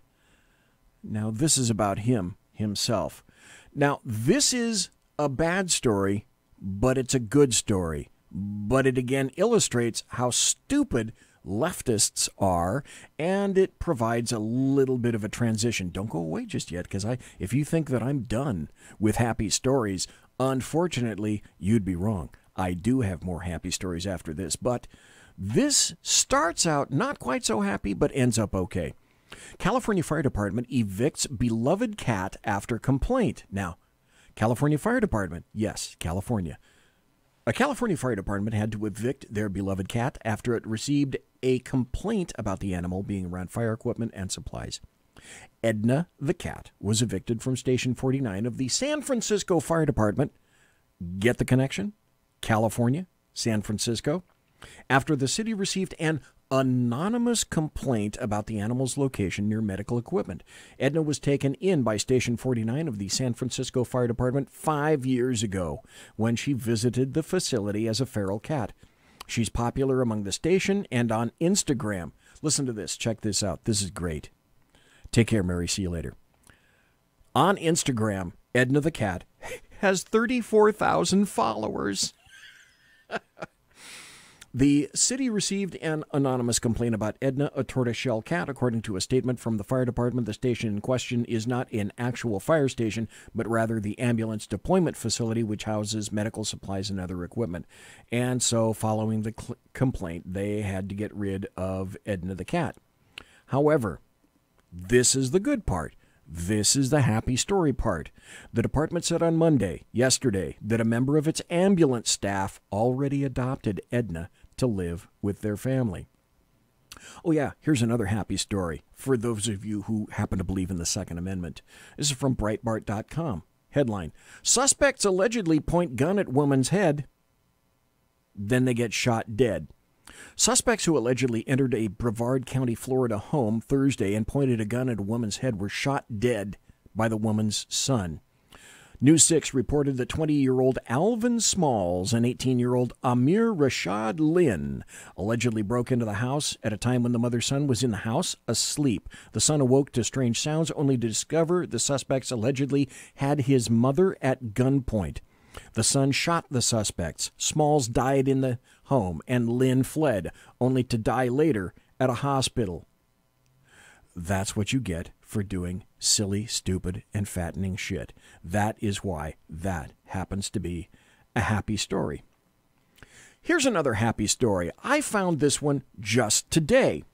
Now this is about himself. Now this is a bad story, but it's a good story. But it again illustrates how stupid leftists are, and it provides a little bit of a transition. Don't go away just yet, because if you think that I'm done with happy stories, unfortunately, you'd be wrong. I do have more happy stories after this, but this starts out not quite so happy, but ends up okay. California Fire Department evicts beloved cat after complaint. Now, California Fire Department, yes, California. A California fire department had to evict their beloved cat after it received a complaint about the animal being around fire equipment and supplies. Edna the cat was evicted from Station 49 of the San Francisco Fire Department. Get the connection? California, San Francisco. After the city received an anonymous complaint about the animal's location near medical equipment. Edna was taken in by Station 49 of the San Francisco Fire Department 5 years ago when she visited the facility as a feral cat. She's popular among the station and on Instagram. Listen to this. Check this out. This is great. Take care, Mary. See you later. On Instagram, Edna the cat has 34,000 followers. The city received an anonymous complaint about Edna, a tortoiseshell cat. According to a statement from the fire department, the station in question is not an actual fire station, but rather the ambulance deployment facility, which houses medical supplies and other equipment. And so, following the complaint, they had to get rid of Edna the cat. However, this is the good part. This is the happy story part. The department said on Monday, yesterday, that a member of its ambulance staff already adopted Edna to live with their family. Oh yeah, here's another happy story for those of you who happen to believe in the Second Amendment. This is from Breitbart.com. Headline, suspects allegedly point gun at woman's head, then they get shot dead. Suspects who allegedly entered a Brevard County, Florida home Thursday and pointed a gun at a woman's head were shot dead by the woman's son. News 6 reported that 20-year-old Alvin Smalls and 18-year-old Amir Rashad Lynn allegedly broke into the house at a time when the mother's son was in the house asleep. The son awoke to strange sounds only to discover the suspects allegedly had his mother at gunpoint. The son shot the suspects. Smalls died in the home, and Lynn fled, only to die later at a hospital. That's what you get for doing silly, stupid, and fattening shit. That is why that happens to be a happy story. Here's another happy story. I found this one just today.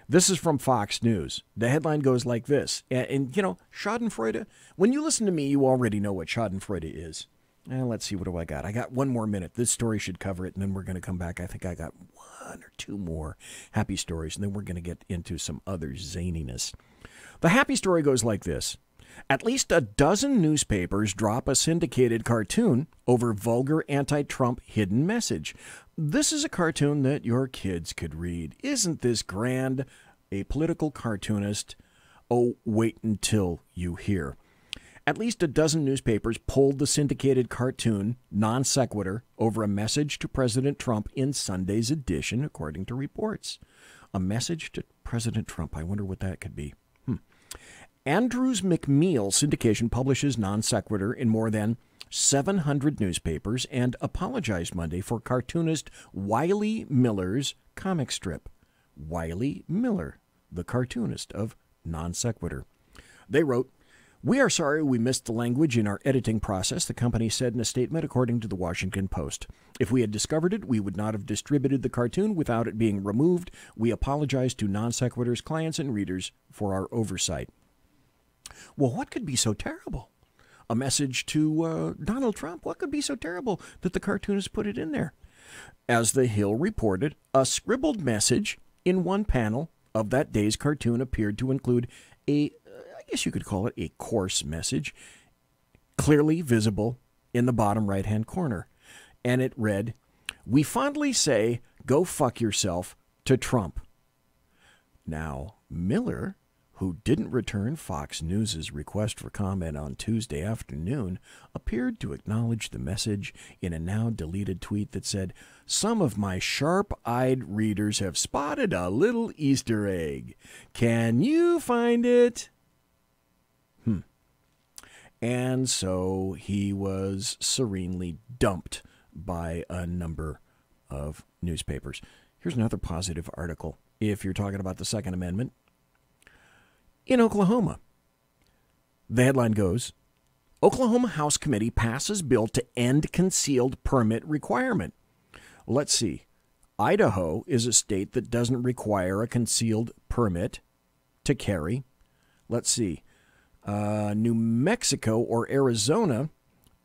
This is from Fox News. The headline goes like this. And you know, Schadenfreude, when you listen to me, you already know what Schadenfreude is. Let's see, what do I got? I got one more minute. This story should cover it, and then we're going to come back. I think I got one or two more happy stories, and then we're going to get into some other zaniness. The happy story goes like this. At least a dozen newspapers drop a syndicated cartoon over vulgar anti-Trump hidden message. This is a cartoon that your kids could read. Isn't this grand? A political cartoonist. Oh, wait until you hear. At least a dozen newspapers pulled the syndicated cartoon non sequitur over a message to President Trump in Sunday's edition, according to reports. A message to President Trump. I wonder what that could be. Andrews McMeel syndication publishes non sequitur in more than 700 newspapers and apologized Monday for cartoonist Wiley Miller's comic strip. Wiley Miller, the cartoonist of non sequitur. They wrote, "We are sorry we missed the language in our editing process," the company said in a statement, according to the Washington Post. "If we had discovered it, we would not have distributed the cartoon without it being removed. We apologize to non sequitur's clients and readers for our oversight." Well, what could be so terrible? A message to Donald Trump? What could be so terrible that the cartoonist put it in there? As The Hill reported, a scribbled message in one panel of that day's cartoon appeared to include I guess you could call it a coarse message, clearly visible in the bottom right-hand corner. And it read, "We fondly say, go fuck yourself to Trump." Now, Miller, who didn't return Fox News' request for comment on Tuesday afternoon, appeared to acknowledge the message in a now-deleted tweet that said, "Some of my sharp-eyed readers have spotted a little Easter egg. Can you find it?" And so he was serenely dumped by a number of newspapers. Here's another positive article, if you're talking about the Second Amendment. In Oklahoma, the headline goes, Oklahoma House Committee passes bill to end concealed permit requirement. Let's see. Idaho is a state that doesn't require a concealed permit to carry. Let's see. New Mexico or Arizona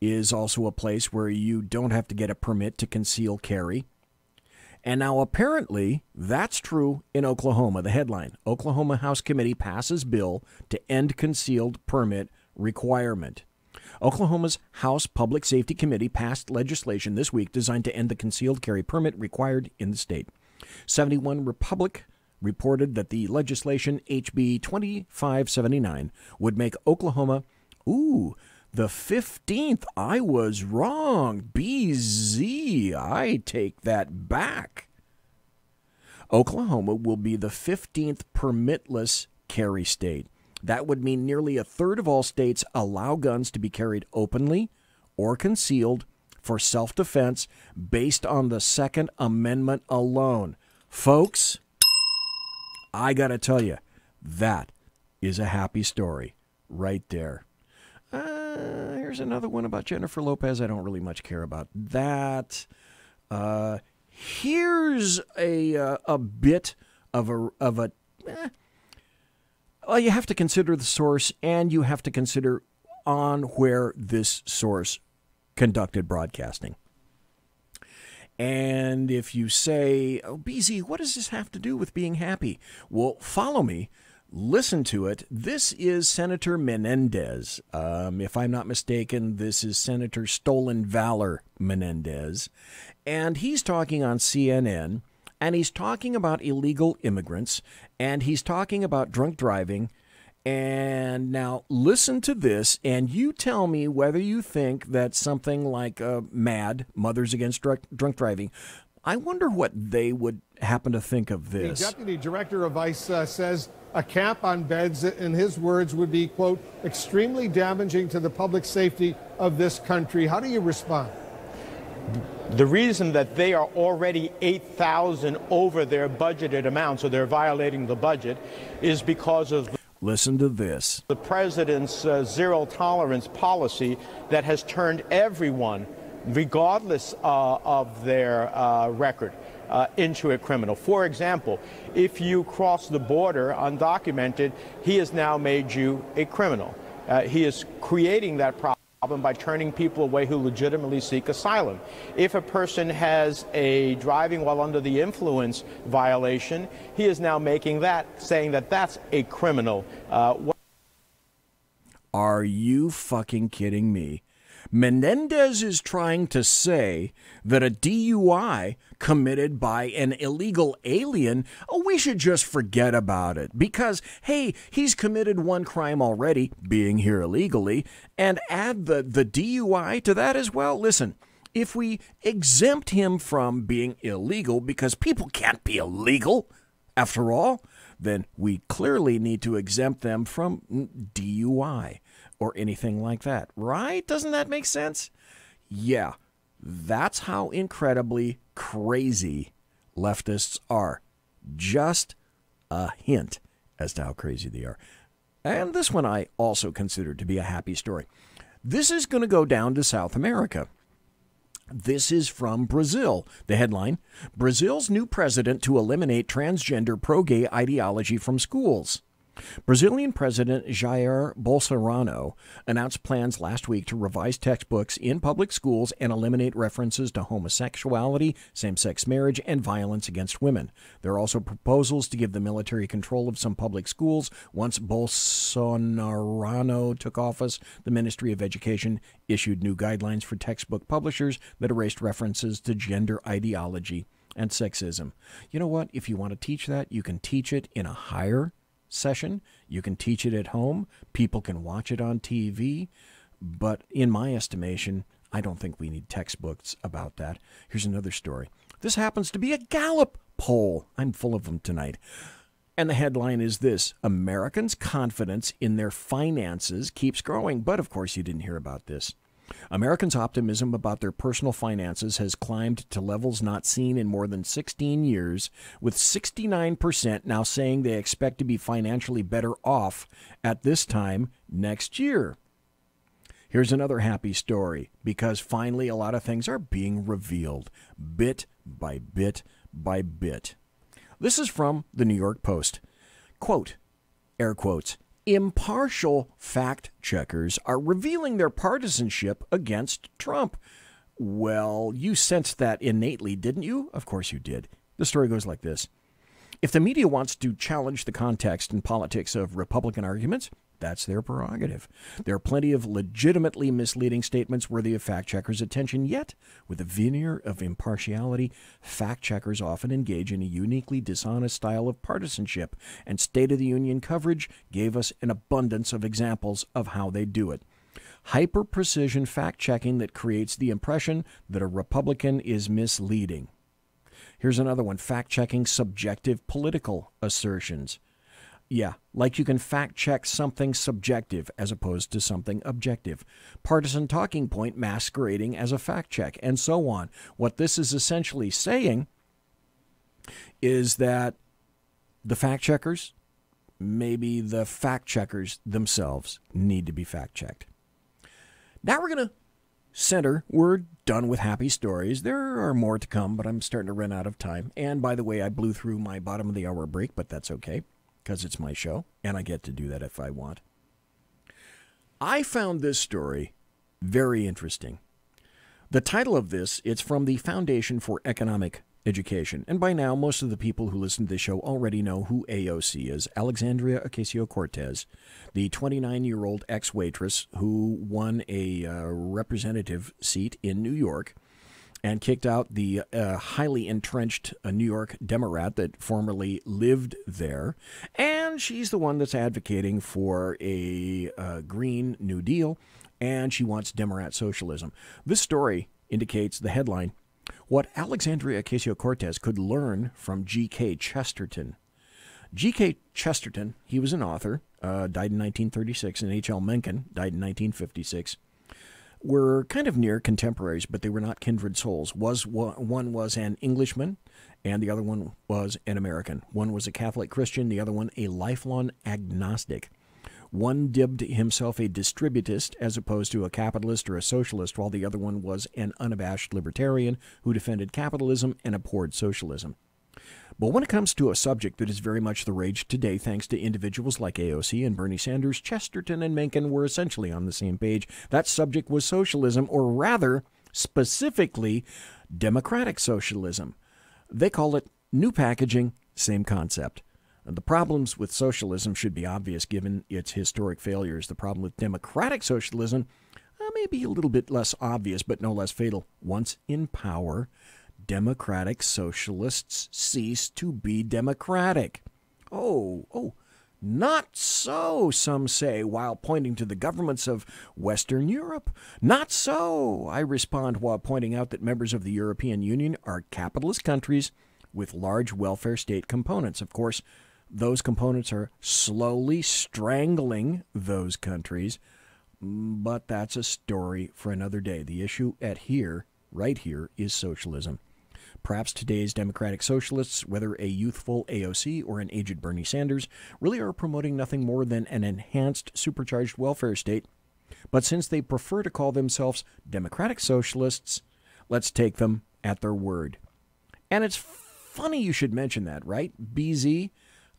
is also a place where you don't have to get a permit to conceal carry. And now apparently that's true in Oklahoma. The headline, Oklahoma House Committee passes bill to end concealed permit requirement. Oklahoma's House Public Safety Committee passed legislation this week designed to end the concealed carry permit required in the state. 71 Republic reported that the legislation, HB 2579, would make Oklahoma, the 15th. I was wrong. BZ. I take that back. Oklahoma will be the 15th permitless carry state. That would mean nearly a third of all states allow guns to be carried openly or concealed for self-defense based on the Second Amendment alone. Folks, I got to tell you, that is a happy story right there. Here's another one about Jennifer Lopez. I don't really much care about that. Here's a bit of a well, you have to consider the source, and you have to consider on where this source conducted broadcasting. And if you say, oh, BZ, what does this have to do with being happy? Well, follow me. Listen to it. This is Senator Menendez. If I'm not mistaken, this is Senator Stolen Valor Menendez. And he's talking on CNN, and he's talking about illegal immigrants, and he's talking about drunk driving. And now listen to this, and you tell me whether you think that something like MAD, Mothers Against Drunk Driving, I wonder what they would happen to think of this. The Deputy Director of ICE says a cap on beds, in his words, would be, quote, extremely damaging to the public safety of this country. How do you respond? The reason that they are already 8,000 over their budgeted amount, so they're violating the budget, is because of listen to this. The president's zero tolerance policy that has turned everyone, regardless of their record, into a criminal. For example, if you cross the border undocumented, he has now made you a criminal. He is creating that problem by turning people away who legitimately seek asylum. If a person has a driving while under the influence violation, he is now making that, saying that that's a criminal. Are you fucking kidding me? Menendez is trying to say that a DUI committed by an illegal alien, we should just forget about it because, hey, he's committed one crime already, being here illegally, and add the DUI to that as well. Listen, if we exempt him from being illegal, because people can't be illegal, after all, then we clearly need to exempt them from DUI. Or anything like that, right? Doesn't that make sense? Yeah, that's how incredibly crazy leftists are. Just a hint as to how crazy they are. And this one I also consider to be a happy story. This is going to go down to South America. This is from Brazil. The headline, Brazil's new president to eliminate transgender pro-gay ideology from schools. Brazilian President Jair Bolsonaro announced plans last week to revise textbooks in public schools and eliminate references to homosexuality, same-sex marriage, and violence against women. There are also proposals to give the military control of some public schools. Once Bolsonaro took office, the Ministry of Education issued new guidelines for textbook publishers that erased references to gender ideology and sexism. You know what? If you want to teach that, you can teach it in a higher session. You can teach it at home. People can watch it on TV. But in my estimation, I don't think we need textbooks about that. Here's another story. This happens to be a Gallup poll. I'm full of them tonight. And the headline is this: Americans' confidence in their finances keeps growing. But of course, you didn't hear about this. Americans' optimism about their personal finances has climbed to levels not seen in more than 16 years, with 69% now saying they expect to be financially better off at this time next year. Here's another happy story, because finally a lot of things are being revealed, bit by bit by bit. This is from the New York Post. Quote, air quotes, impartial fact-checkers are revealing their partisanship against Trump. Well, you sensed that innately, didn't you? Of course you did. The story goes like this. If the media wants to challenge the context and politics of Republican arguments, that's their prerogative. There are plenty of legitimately misleading statements worthy of fact-checkers' attention, yet, with a veneer of impartiality, fact-checkers often engage in a uniquely dishonest style of partisanship, and State of the Union coverage gave us an abundance of examples of how they do it. Hyper-precision fact-checking that creates the impression that a Republican is misleading. Here's another one, fact-checking subjective political assertions. Yeah, like you can fact-check something subjective as opposed to something objective. Partisan talking point masquerading as a fact-check, and so on. What this is essentially saying is that the fact-checkers, maybe the fact-checkers themselves, need to be fact-checked. Now we're going to center. We're done with happy stories. There are more to come, but I'm starting to run out of time. And by the way, I blew through my bottom of the hour break, but that's okay, because it's my show, and I get to do that if I want. I found this story very interesting. The title of this, it's from the Foundation for Economic Education. And by now, most of the people who listen to this show already know who AOC is. Alexandria Ocasio-Cortez, the 29-year-old ex-waitress who won a representative seat in New York and kicked out the highly entrenched New York Democrat that formerly lived there. And she's the one that's advocating for a Green New Deal, and she wants Democrat socialism. This story indicates the headline, "What Alexandria Ocasio-Cortez Could Learn from G.K. Chesterton." G.K. Chesterton, he was an author, died in 1936, and H.L. Mencken died in 1956. Were kind of near contemporaries, but they were not kindred souls. One was an Englishman, and the other one was an American. One was a Catholic Christian, the other one a lifelong agnostic. One dubbed himself a distributist as opposed to a capitalist or a socialist, while the other one was an unabashed libertarian who defended capitalism and abhorred socialism. But when it comes to a subject that is very much the rage today, thanks to individuals like AOC and Bernie Sanders, Chesterton and Mencken were essentially on the same page. That subject was socialism, or rather, specifically, democratic socialism. They call it new packaging, same concept. The problems with socialism should be obvious given its historic failures. The problem with democratic socialism may be a little bit less obvious, but no less fatal. Once in power, democratic socialists cease to be democratic. Oh, not so, some say, while pointing to the governments of Western Europe. Not so, I respond, while pointing out that members of the European Union are capitalist countries with large welfare state components. Of course, those components are slowly strangling those countries, but that's a story for another day. The issue right here, is socialism. Perhaps today's democratic socialists, whether a youthful AOC or an aged Bernie Sanders, really are promoting nothing more than an enhanced, supercharged welfare state. But since they prefer to call themselves democratic socialists, let's take them at their word. And it's funny you should mention that, right? BZ,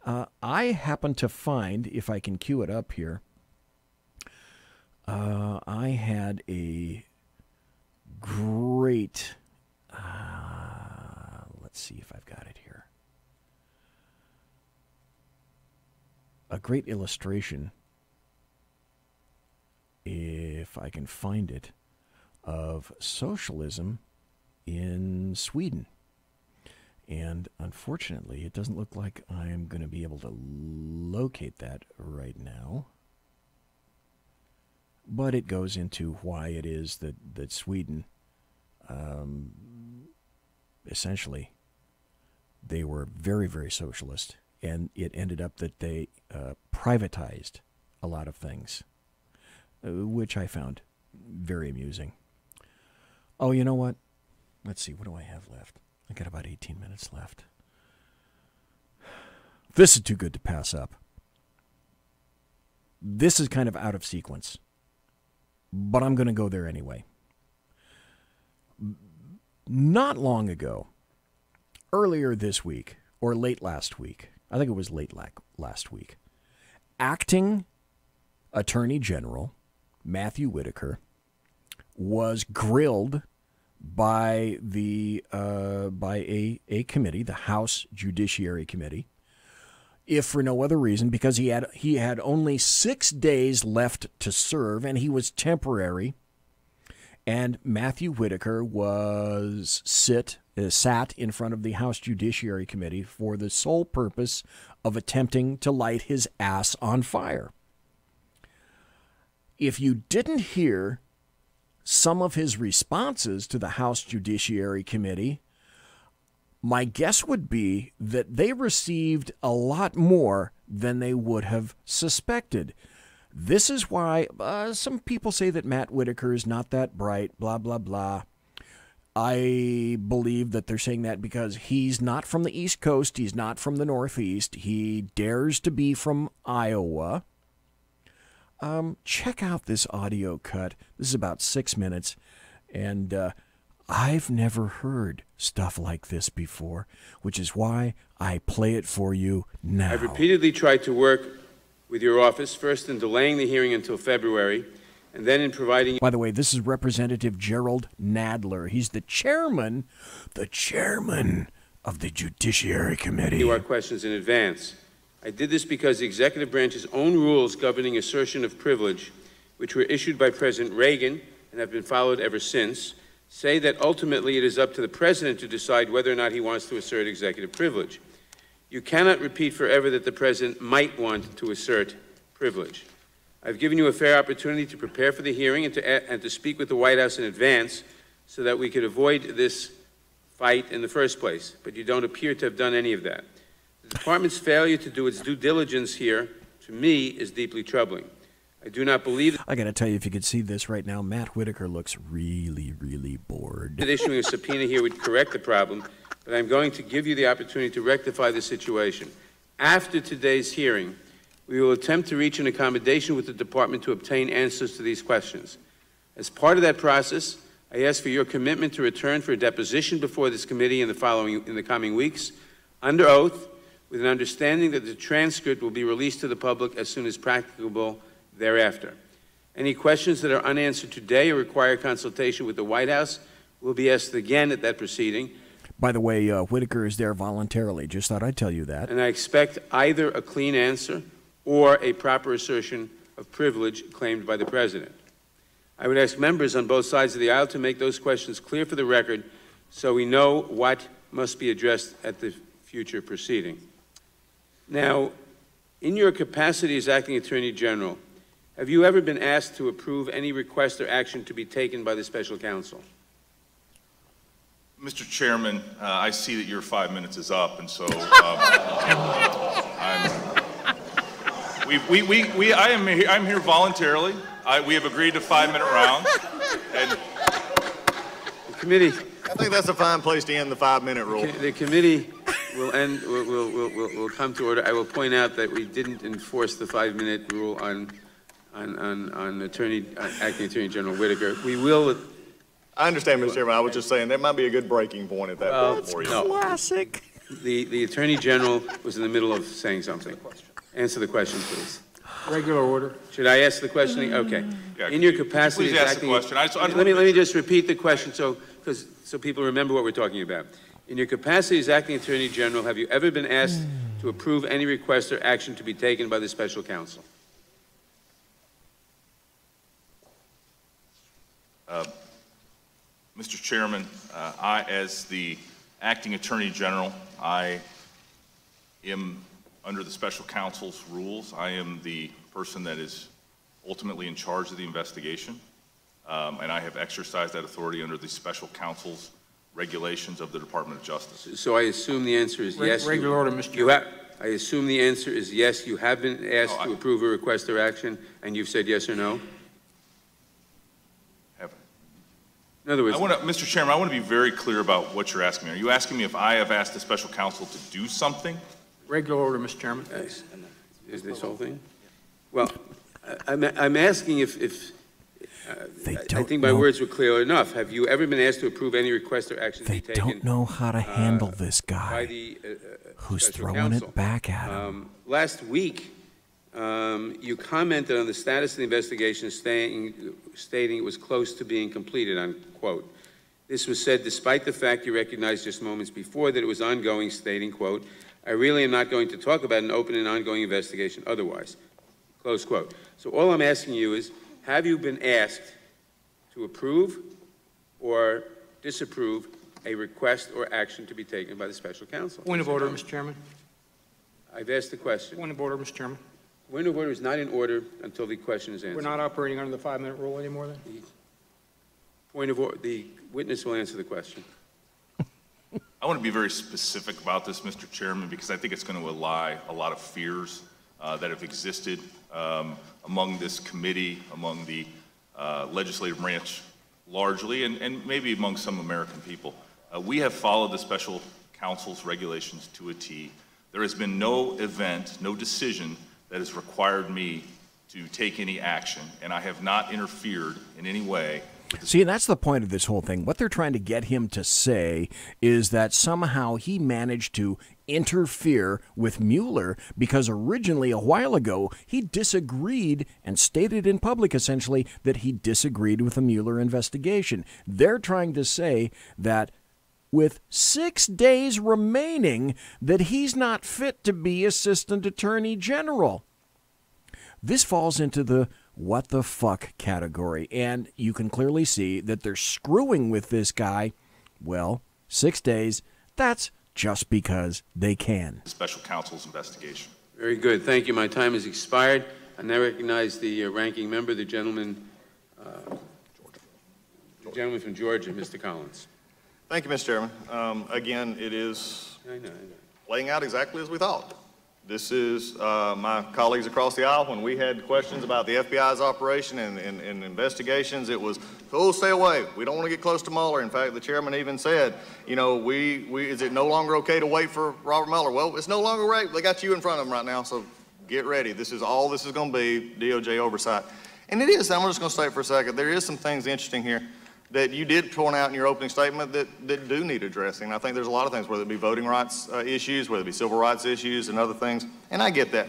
I happen to find, if I can cue it up here, I had a great, let's see if I've got it here, a great illustration, if I can find it, of socialism in Sweden. And unfortunately, it doesn't look like I'm going to be able to locate that right now. But it goes into why it is that Sweden, essentially, they were very, very socialist. And it ended up that they privatized a lot of things, which I found very amusing. Oh, you know what? Let's see, what do I have left? I got about 18 minutes left. This is too good to pass up. This is kind of out of sequence, but I'm going to go there anyway. Not long ago, earlier this week, or late last week, I think it was late last week, acting Attorney General Matthew Whitaker was grilled by a committee, the House Judiciary Committee, if for no other reason, because he had only 6 days left to serve, and he was temporary. And Matthew Whitaker sat in front of the House Judiciary Committee for the sole purpose of attempting to light his ass on fire. If you didn't hear some of his responses to the House Judiciary Committee, my guess would be that they received a lot more than they would have suspected. This is why some people say that Matt Whitaker is not that bright, blah, blah, blah. I believe that they're saying that because he's not from the East Coast. He's not from the Northeast. He dares to be from Iowa. Check out this audio cut. This is about 6 minutes, and I've never heard stuff like this before, which is why I play it for you now. I've repeatedly tried to work with your office, first in delaying the hearing until February, and then in providing... By the way, this is Representative Gerald Nadler. He's the chairman of the Judiciary Committee. ...you our questions in advance. I did this because the executive branch's own rules governing assertion of privilege, which were issued by President Reagan and have been followed ever since, say that ultimately it is up to the president to decide whether or not he wants to assert executive privilege. You cannot repeat forever that the president might want to assert privilege. I've given you a fair opportunity to prepare for the hearing and to speak with the White House in advance so that we could avoid this fight in the first place, but you don't appear to have done any of that. The department's failure to do its due diligence here, to me, is deeply troubling. I do not believe... I got to tell you, if you could see this right now, Matt Whitaker looks really, really bored. ...that issuing a subpoena here would correct the problem, but I'm going to give you the opportunity to rectify the situation. After today's hearing, we will attempt to reach an accommodation with the department to obtain answers to these questions. As part of that process, I ask for your commitment to return for a deposition before this committee in the coming weeks, under oath, with an understanding that the transcript will be released to the public as soon as practicable thereafter. Any questions that are unanswered today or require consultation with the White House will be asked again at that proceeding. By the way, Whitaker is there voluntarily. Just thought I'd tell you that. And I expect either a clean answer or a proper assertion of privilege claimed by the president. I would ask members on both sides of the aisle to make those questions clear for the record so we know what must be addressed at the future proceeding. Now, in your capacity as Acting Attorney General, have you ever been asked to approve any request or action to be taken by the Special Counsel? Mr. Chairman, I see that your 5 minutes is up, and so I'm here voluntarily. We have agreed to 5-minute rounds, and the committee. I think that's a fine place to end the 5-minute rule. The committee will end. Will come to order. I will point out that we didn't enforce the 5-minute rule on Acting Attorney General Whitaker. We will. I understand, Mr. Chairman. I was just saying that might be a good breaking point at that point for you. Classic. The Attorney General was in the middle of saying something. Answer the question, please. Regular order. Should I ask the question? Okay. Yeah, in your capacity, please ask the question. Let me just repeat the question so people remember what we're talking about. In your capacity as Acting Attorney General, have you ever been asked to approve any request or action to be taken by the Special Counsel? Mr. Chairman, I, as the Acting Attorney General, I am under the Special Counsel's rules. I am the person that is ultimately in charge of the investigation, and I have exercised that authority under the Special Counsel's regulations of the Department of Justice. So I assume the answer is yes. Regular order, Mr. Chairman. I assume the answer is yes. You have been asked to approve a request or action, and you've said yes or no? In other words, Mr. Chairman, I want to be very clear about what you're asking me. Are you asking me if I have asked the Special Counsel to do something? Regular order, Mr. Chairman. Is this whole thing? Well, I'm asking if I think my words were clear enough. Have you ever been asked to approve any request or action to be taken? They don't know how to handle this guy who's throwing it back at him. Last week, you commented on the status of the investigation, stating it was close to being completed, unquote. This was said despite the fact you recognized just moments before that it was ongoing, stating, quote, I really am not going to talk about an open and ongoing investigation otherwise, close quote. So all I'm asking you is, have you been asked to approve or disapprove a request or action to be taken by the Special Counsel? Point of order, Mr. Chairman. I've asked the question. Point of order, Mr. Chairman. Point of order is not in order until the question is answered. We're not operating under the 5-minute rule anymore, then? Point of order. The witness will answer the question. I want to be very specific about this, Mr. Chairman, because I think it's going to allay a lot of fears that have existed among this committee, among the legislative branch largely, and maybe among some American people. We have followed the special counsel's regulations to a T. There has been no event, no decision that has required me to take any action, and I have not interfered in any way. See, that's the point of this whole thing. What they're trying to get him to say is that somehow he managed to interfere with Mueller because originally, a while ago, he disagreed and stated in public, essentially, that he disagreed with the Mueller investigation. They're trying to say that with 6 days remaining, that he's not fit to be Assistant Attorney General. This falls into the what the fuck category, and you can clearly see that they're screwing with this guy. Well, 6 days, that's just because they can. Special counsel's investigation. Very good. Thank you. My time has expired. I now recognize the ranking member, the gentleman from Georgia, Mr. Collins. Thank you, Mr. Chairman. Again, it is playing out exactly as we thought. This is my colleagues across the aisle. When we had questions about the FBI's operation and investigations, it was, oh, stay away. We don't want to get close to Mueller. In fact, the chairman even said, you know, is it no longer okay to wait for Robert Mueller? Well, it's no longer right. They got you in front of them right now, so get ready. This is all this is going to be, DOJ oversight. And it is. I'm just going to say it for a second. There is some things interesting here that you did point out in your opening statement that do need addressing. I think there's a lot of things, whether it be voting rights issues, whether it be civil rights issues and other things, and I get that.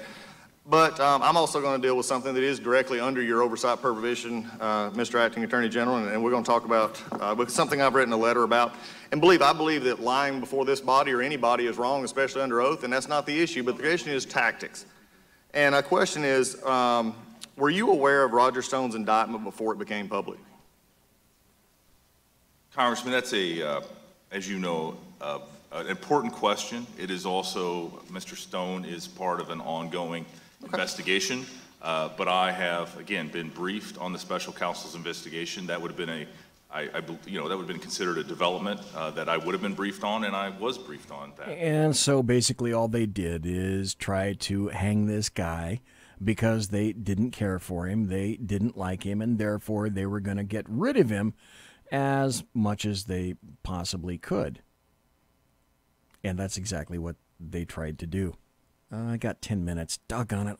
But I'm also going to deal with something that is directly under your oversight provision, Mr. Acting Attorney General, and we're going to talk about with something I've written a letter about. And I believe that lying before this body or anybody is wrong, especially under oath, and that's not the issue, but the issue is tactics. And a question is, were you aware of Roger Stone's indictment before it became public? Congressman, that's as you know, an important question. It is also, Mr. Stone is part of an ongoing investigation, but I have, again, been briefed on the special counsel's investigation. That would have been that would have been considered a development that I would have been briefed on, and I was briefed on that. And so basically all they did is try to hang this guy because they didn't care for him, they didn't like him, and therefore they were going to get rid of him as much as they possibly could. And that's exactly what they tried to do. I got 10 minutes. Doggone it.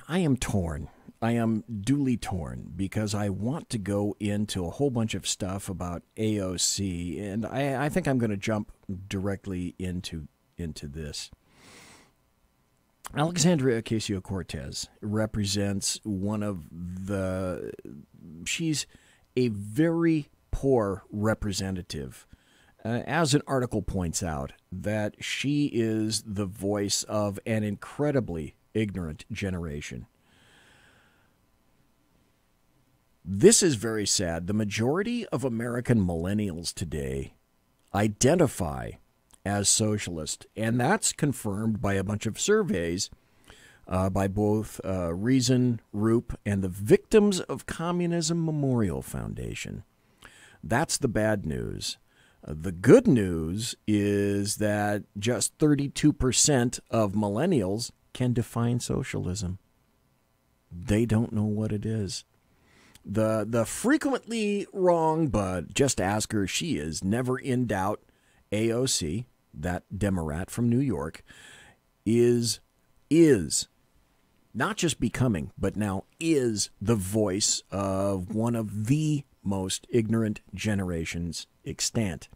I am torn. I am duly torn because I want to go into a whole bunch of stuff about AOC, and I think I'm going to jump directly into this. Alexandria Ocasio-Cortez represents one of the... She's a very poor representative. As an article points out, that she is the voice of an incredibly ignorant generation. This is very sad. The majority of American millennials today identify as socialist, and that's confirmed by a bunch of surveys by both Reason, Roop, and the Victims of Communism Memorial Foundation. That's the bad news. The good news is that just 32% of millennials can define socialism. They don't know what it is. The frequently wrong, but just ask her, she is never in doubt, AOC, that Democrat from New York, is not just becoming, but now is the voice of one of the most ignorant generations extant.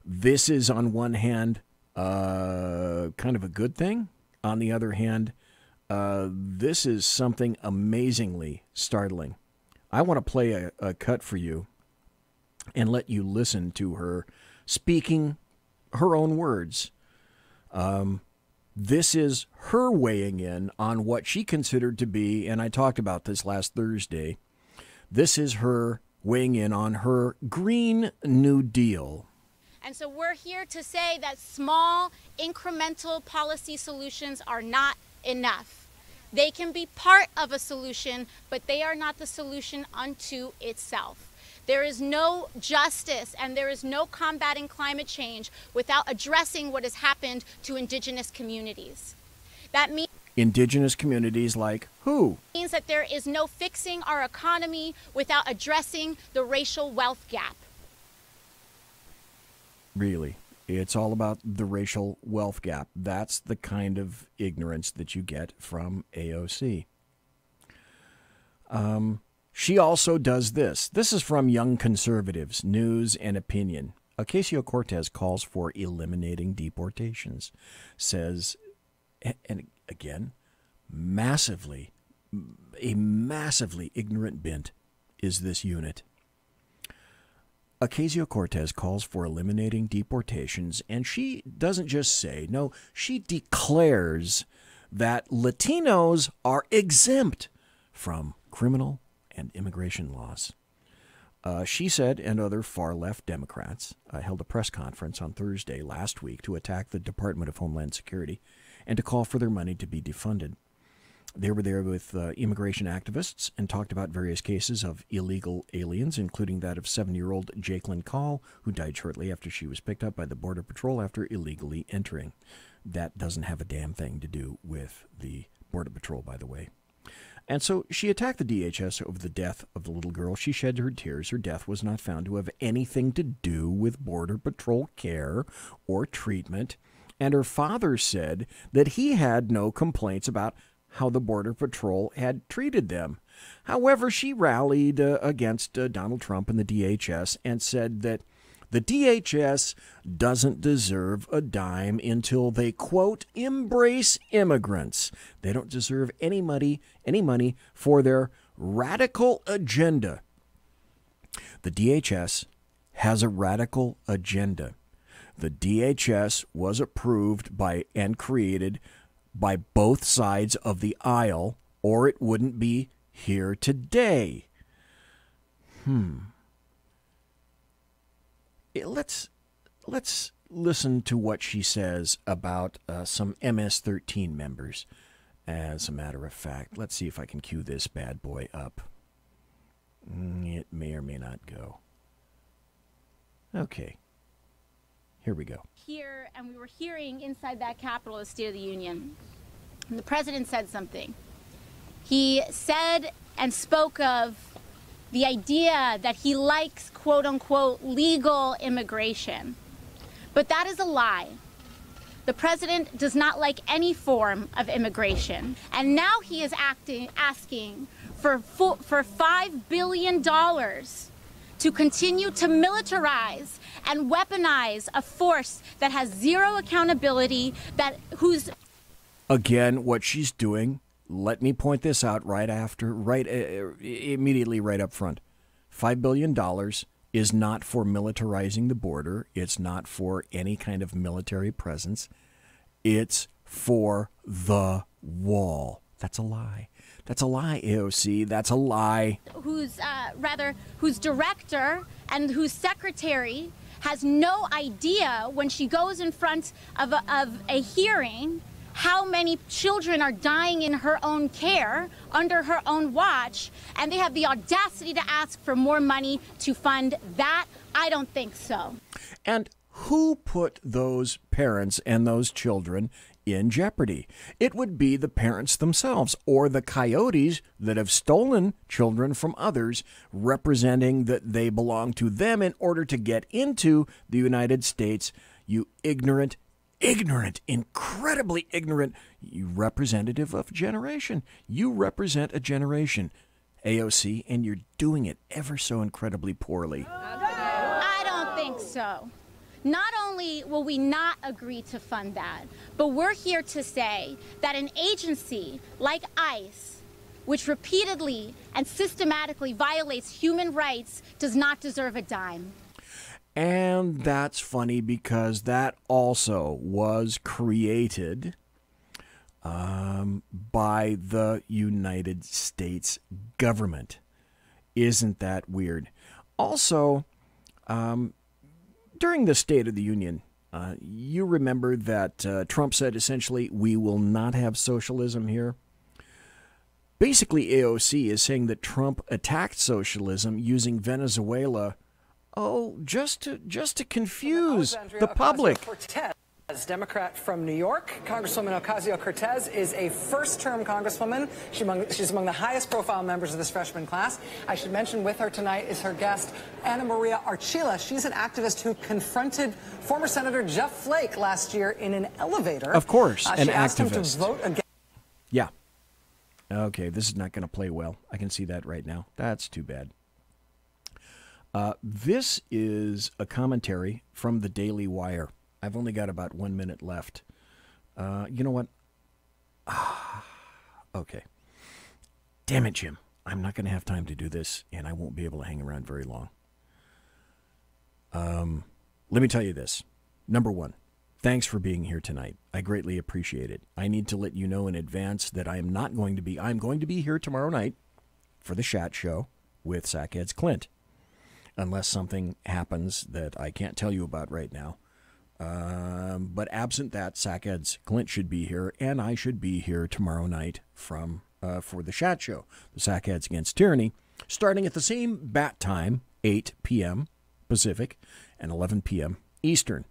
This is, on one hand, kind of a good thing. On the other hand, this is something amazingly startling. I want to play a cut for you and let you listen to her speaking her own words. This is her weighing in on what she considered to be, and I talked about this last Thursday, this is her weighing in on her Green New Deal. And so we're here to say that small, incremental policy solutions are not enough. They can be part of a solution, but they are not the solution unto itself. There is no justice and there is no combating climate change without addressing what has happened to indigenous communities. That means Indigenous communities like who? means that there is no fixing our economy without addressing the racial wealth gap. Really? It's all about the racial wealth gap. That's the kind of ignorance that you get from AOC. She also does this. This is from Young Conservatives, News and Opinion. Ocasio-Cortez calls for eliminating deportations. Says, and again, a massively ignorant bent is this unit. Ocasio-Cortez calls for eliminating deportations, and she doesn't just say, no, she declares that Latinos are exempt from criminal and immigration laws. She said, and other far-left Democrats held a press conference on Thursday last week to attack the Department of Homeland Security and to call for their money to be defunded. They were there with immigration activists and talked about various cases of illegal aliens, including that of 7-year-old Jacqueline Call, who died shortly after she was picked up by the Border Patrol after illegally entering. That doesn't have a damn thing to do with the Border Patrol, by the way. And so she attacked the DHS over the death of the little girl. She shed her tears. Her death was not found to have anything to do with Border Patrol care or treatment. And her father said that he had no complaints about how the Border Patrol had treated them. However, she rallied against Donald Trump and the DHS and said that the DHS doesn't deserve a dime until they, quote, embrace immigrants. They don't deserve any money for their radical agenda. The DHS has a radical agenda. The DHS was approved by and created by both sides of the aisle, or it wouldn't be here today. Let's listen to what she says about some MS-13 members. As a matter of fact, let's see if I can cue this bad boy up. It may or may not go. Okay. Here we go. Here, and we were hearing inside that Capitol the State of the Union. And the president said something. He said and spoke of the idea that he likes, quote unquote, legal immigration. But that is a lie. The president does not like any form of immigration. And now he is asking for $5 billion to continue to militarize and weaponize a force that has zero accountability, Again, what she's doing, let me point this out immediately right up front. $5 billion is not for militarizing the border. It's not for any kind of military presence. It's for the wall. That's a lie. That's a lie, AOC. That's a lie. Whose director and whose secretary has no idea when she goes in front of a hearing how many children are dying in her own care, under her own watch, and they have the audacity to ask for more money to fund that? I don't think so. And who put those parents and those children in jeopardy? It would be the parents themselves or the coyotes that have stolen children from others, representing that they belong to them in order to get into the United States. You ignorant, incredibly ignorant, you representative of a generation. You represent a generation, AOC, and you're doing it ever so incredibly poorly. I don't think so. Not only will we not agree to fund that, but we're here to say that an agency like ICE, which repeatedly and systematically violates human rights, does not deserve a dime. And that's funny because that also was created by the United States government. Isn't that weird? Also, during the State of the Union, you remember that Trump said essentially, we will not have socialism here. Basically, AOC is saying that Trump attacked socialism using Venezuela, just to confuse the public. As Democrat from New York, Congresswoman Ocasio-Cortez is a first-term congresswoman. She's among the highest-profile members of this freshman class. I should mention with her tonight is her guest, Ana Maria Archila. She's an activist who confronted former Senator Jeff Flake last year in an elevator. Of course, an she asked him to activist. vote against. Yeah. Okay, this is not going to play well. I can see that right now. That's too bad. This is a commentary from the Daily Wire. I've only got about 1 minute left. You know what? Okay. Damn it, Jim. I'm not going to have time to do this, and I won't be able to hang around very long. Let me tell you this. Number one, thanks for being here tonight. I greatly appreciate it. I need to let you know in advance that I'm going to be here tomorrow night for the Chat Show with Sackhead's Clint. Unless something happens that I can't tell you about right now. But absent that, Sackhead's Clint should be here, and I should be here tomorrow night for the Chat Show, the Sackheads Against Tyranny, starting at the same bat time, 8 p.m. Pacific and 11 p.m. Eastern.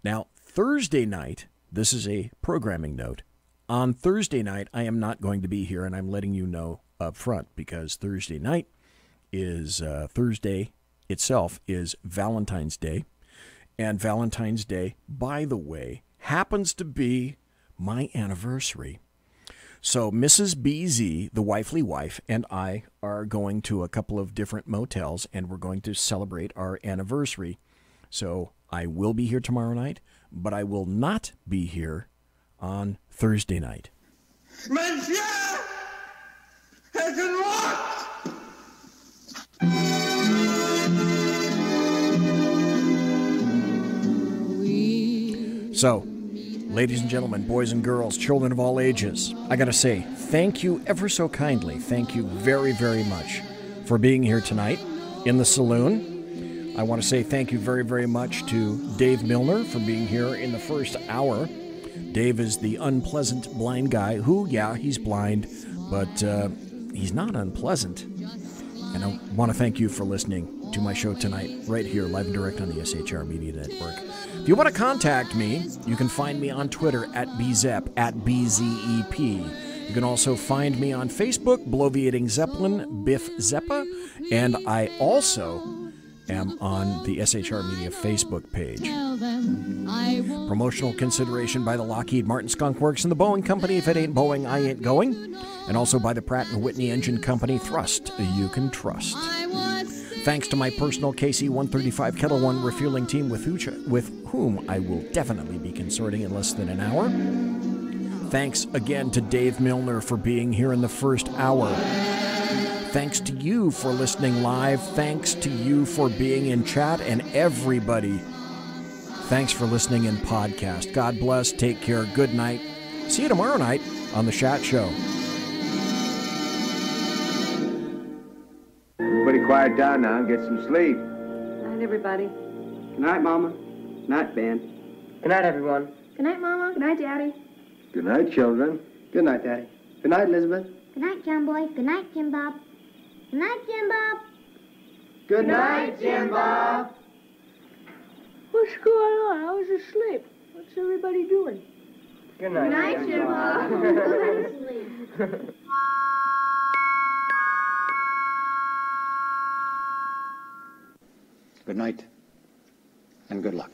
Now, Thursday night, this is a programming note. On Thursday night, I am not going to be here, and I'm letting you know up front, because Thursday night is Thursday itself is Valentine's Day. And Valentine's Day, by the way, happens to be my anniversary. So Mrs. BZ, the wifely wife, and I are going to a couple of different motels, and we're going to celebrate our anniversary. So I will be here tomorrow night, but I will not be here on Thursday night. Monsieur has been locked! So, ladies and gentlemen, boys and girls, children of all ages, I gotta say, thank you ever so kindly. Thank you very, very much for being here tonight in the Saloon. I want to say thank you very, very much to Dave Milner for being here in the first hour. Dave is the unpleasant blind guy who, yeah, he's blind, but he's not unpleasant. And I want to thank you for listening to my show tonight, right here, live and direct on the SHR Media Network. If you want to contact me, you can find me on Twitter at BZEP, at BZEP. You can also find me on Facebook, Bloviating Zeppelin, Biff Zeppa, and I also am on the SHR Media Facebook page. Promotional consideration by the Lockheed Martin Skunk Works and the Boeing Company. If it ain't Boeing, I ain't going. And also by the Pratt & Whitney Engine Company. Thrust, you can trust. Thanks to my personal KC-135 Kettle One refueling team with whom I will definitely be consorting in less than an hour. Thanks again to Dave Milner for being here in the first hour. Thanks to you for listening live. Thanks to you for being in chat, and everybody, thanks for listening in podcast. God bless. Take care. Good night. See you tomorrow night on the Chat Show. Everybody quiet down now and get some sleep. Good night, everybody. Good night, Mama. Good night, Ben. Good night, everyone. Good night, Mama. Good night, Daddy. Good night, children. Good night, Daddy. Good night, Elizabeth. Good night, John Boy. Good night, Jim Bob. Good night, Jim Bob. Good night, Jim Bob. What's going on? I was asleep. What's everybody doing? Good night. Good night, Jim Bob. Go to sleep. Good night, and good luck.